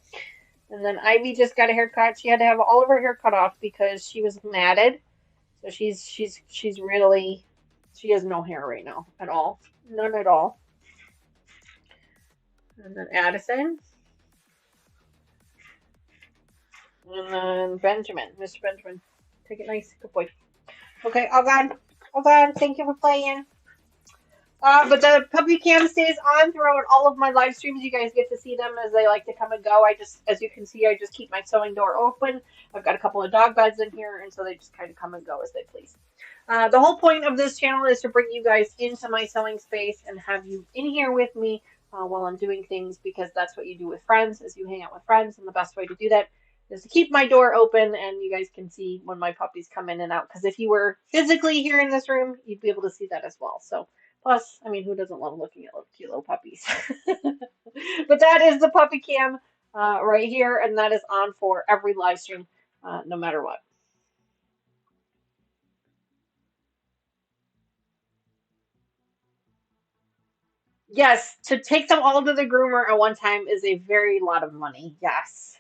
And then Ivy just got a haircut. She had to have all of her hair cut off because she was matted. So she's really, she has no hair right now at all. None at all. And then Addison. And then Benjamin, Mr. Benjamin. Take it nice. Good boy. Okay, all gone. Thank you for playing. But the puppy cam stays on throughout all of my live streams. You guys get to see them as they like to come and go. As you can see, I just keep my sewing door open. I've got a couple of dog beds in here, and so they just kind of come and go as they please. The whole point of this channel is to bring you guys into my sewing space and have you in here with me while I'm doing things, because that's what you do with friends, is you hang out with friends, and the best way to do that is to keep my door open and you guys can see when my puppies come in and out. Because if you were physically here in this room, you'd be able to see that as well. So, plus, I mean, who doesn't love looking at little cute little puppies? But that is the puppy cam right here, and that is on for every live stream, no matter what. Yes, to take them all to the groomer at one time is a very lot of money. Yes.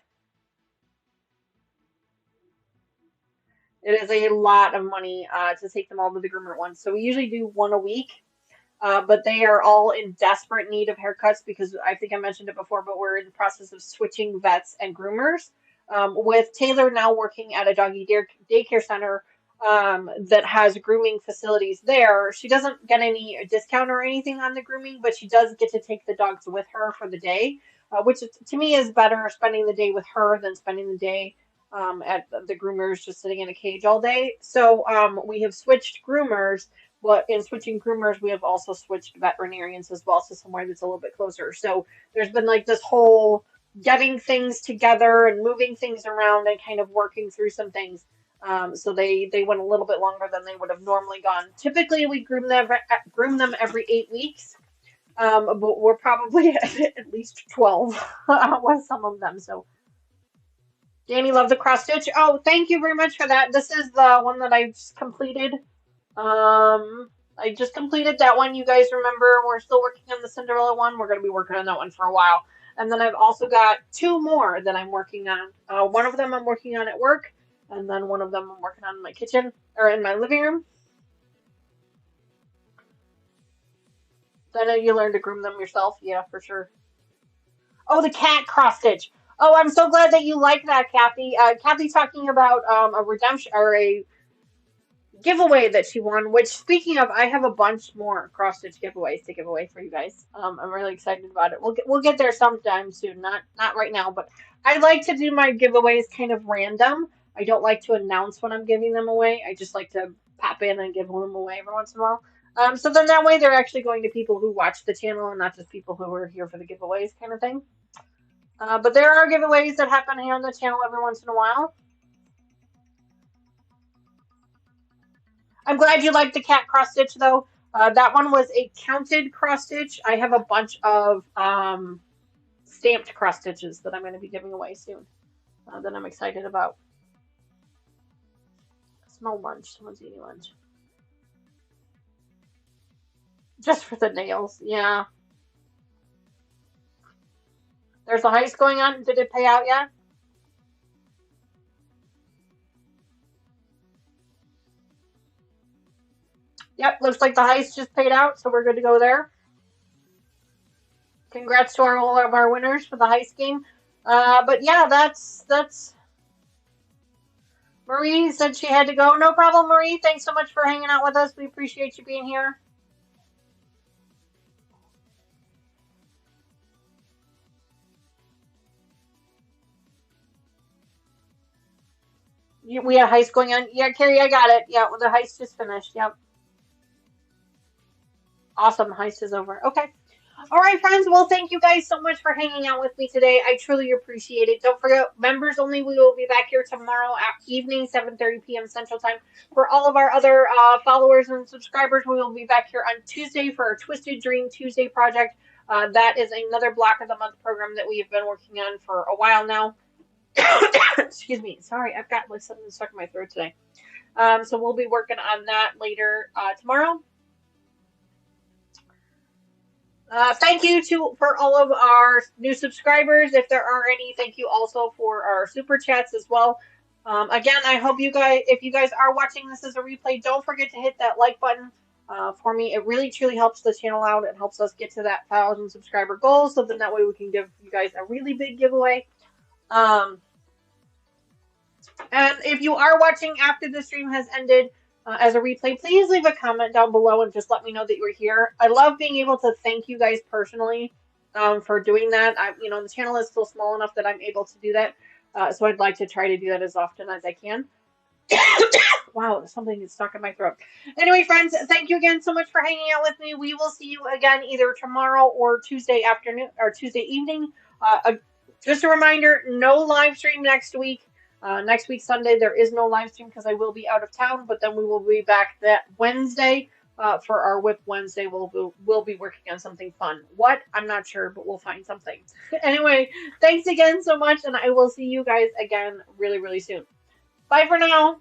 It is a lot of money to take them all to the groomer at once. So we usually do one a week, but they are all in desperate need of haircuts because I think I mentioned it before, but we're in the process of switching vets and groomers. With Taylor now working at a doggy daycare center that has grooming facilities there, she doesn't get any discount or anything on the grooming, but she does get to take the dogs with her for the day, which to me is better, spending the day with her than spending the day at the groomers just sitting in a cage all day. So we have switched groomers, but in switching groomers, we have also switched veterinarians as well, so somewhere that's a little bit closer. So there's been like this whole getting things together and moving things around and kind of working through some things. So they went a little bit longer than they would have normally gone. Typically, we groom them every 8 weeks, but we're probably at least 12 with some of them. So Danny loved the cross stitch. Oh, thank you very much for that. This is the one that I just completed. I just completed that one. You guys remember we're still working on the Cinderella one. We're going to be working on that one for a while. And then I've also got two more that I'm working on. One of them I'm working on at work, and then one of them I'm working on in my kitchen or in my living room. Then you learn to groom them yourself. Yeah, for sure. Oh, the cat cross stitch. Oh, I'm so glad that you like that, Kathy. Kathy's talking about a redemption or a giveaway that she won, which, speaking of, I have a bunch more cross stitch giveaways to give away for you guys. I'm really excited about it. We'll get there sometime soon, not right now, but I like to do my giveaways kind of random. I don't like to announce when I'm giving them away. I just like to pop in and give them away every once in a while. So then that way they're actually going to people who watch the channel and not just people who are here for the giveaways kind of thing. But there are giveaways that happen here on the channel every once in a while. I'm glad you liked the cat cross stitch though. That one was a counted cross stitch. I have a bunch of stamped cross stitches that I'm going to be giving away soon that I'm excited about. Small lunch. Someone's eating lunch. Just for the nails, yeah. There's a heist going on. Did it pay out yet? Yep, looks like the heist just paid out, so we're good to go there. Congrats to all of our winners for the heist game. But yeah, that's Marie said she had to go. No problem, Marie. Thanks so much for hanging out with us. We appreciate you being here. We had a heist going on. Yeah, Carrie, I got it. Yeah, well, the heist just finished. Yep. Awesome. Heist is over. Okay. All right, friends. Well, thank you guys so much for hanging out with me today. I truly appreciate it. Don't forget, members only. We will be back here tomorrow evening, 7:30 p.m. Central Time. For all of our other followers and subscribers, we will be back here on Tuesday for our Twisted Dream Tuesday project. That is another block of the month program that we have been working on for a while now. Excuse me. Sorry, I've got like something stuck in my throat today. So we'll be working on that later tomorrow. Thank you for all of our new subscribers. If there are any, thank you also for our super chats as well. Again, I hope you guys, if you guys are watching this as a replay, don't forget to hit that like button for me. It really truly helps the channel out. It helps us get to that 1,000 subscriber goal, so then that way we can give you guys a really big giveaway. And if you are watching after the stream has ended, as a replay, please leave a comment down below and just let me know that you were here. I love being able to thank you guys personally for doing that. The channel is still small enough that I'm able to do that. So I'd like to try to do that as often as I can. Wow, something is stuck in my throat. Anyway, friends, thank you again so much for hanging out with me. We will see you again either tomorrow or Tuesday afternoon or Tuesday evening. Just a reminder, no live stream next week. Next week, Sunday, there is no live stream because I will be out of town, but then we will be back that Wednesday for our Whip Wednesday. We'll be working on something fun. What? I'm not sure, but we'll find something. Anyway, thanks again so much, and I will see you guys again really, really soon. Bye for now.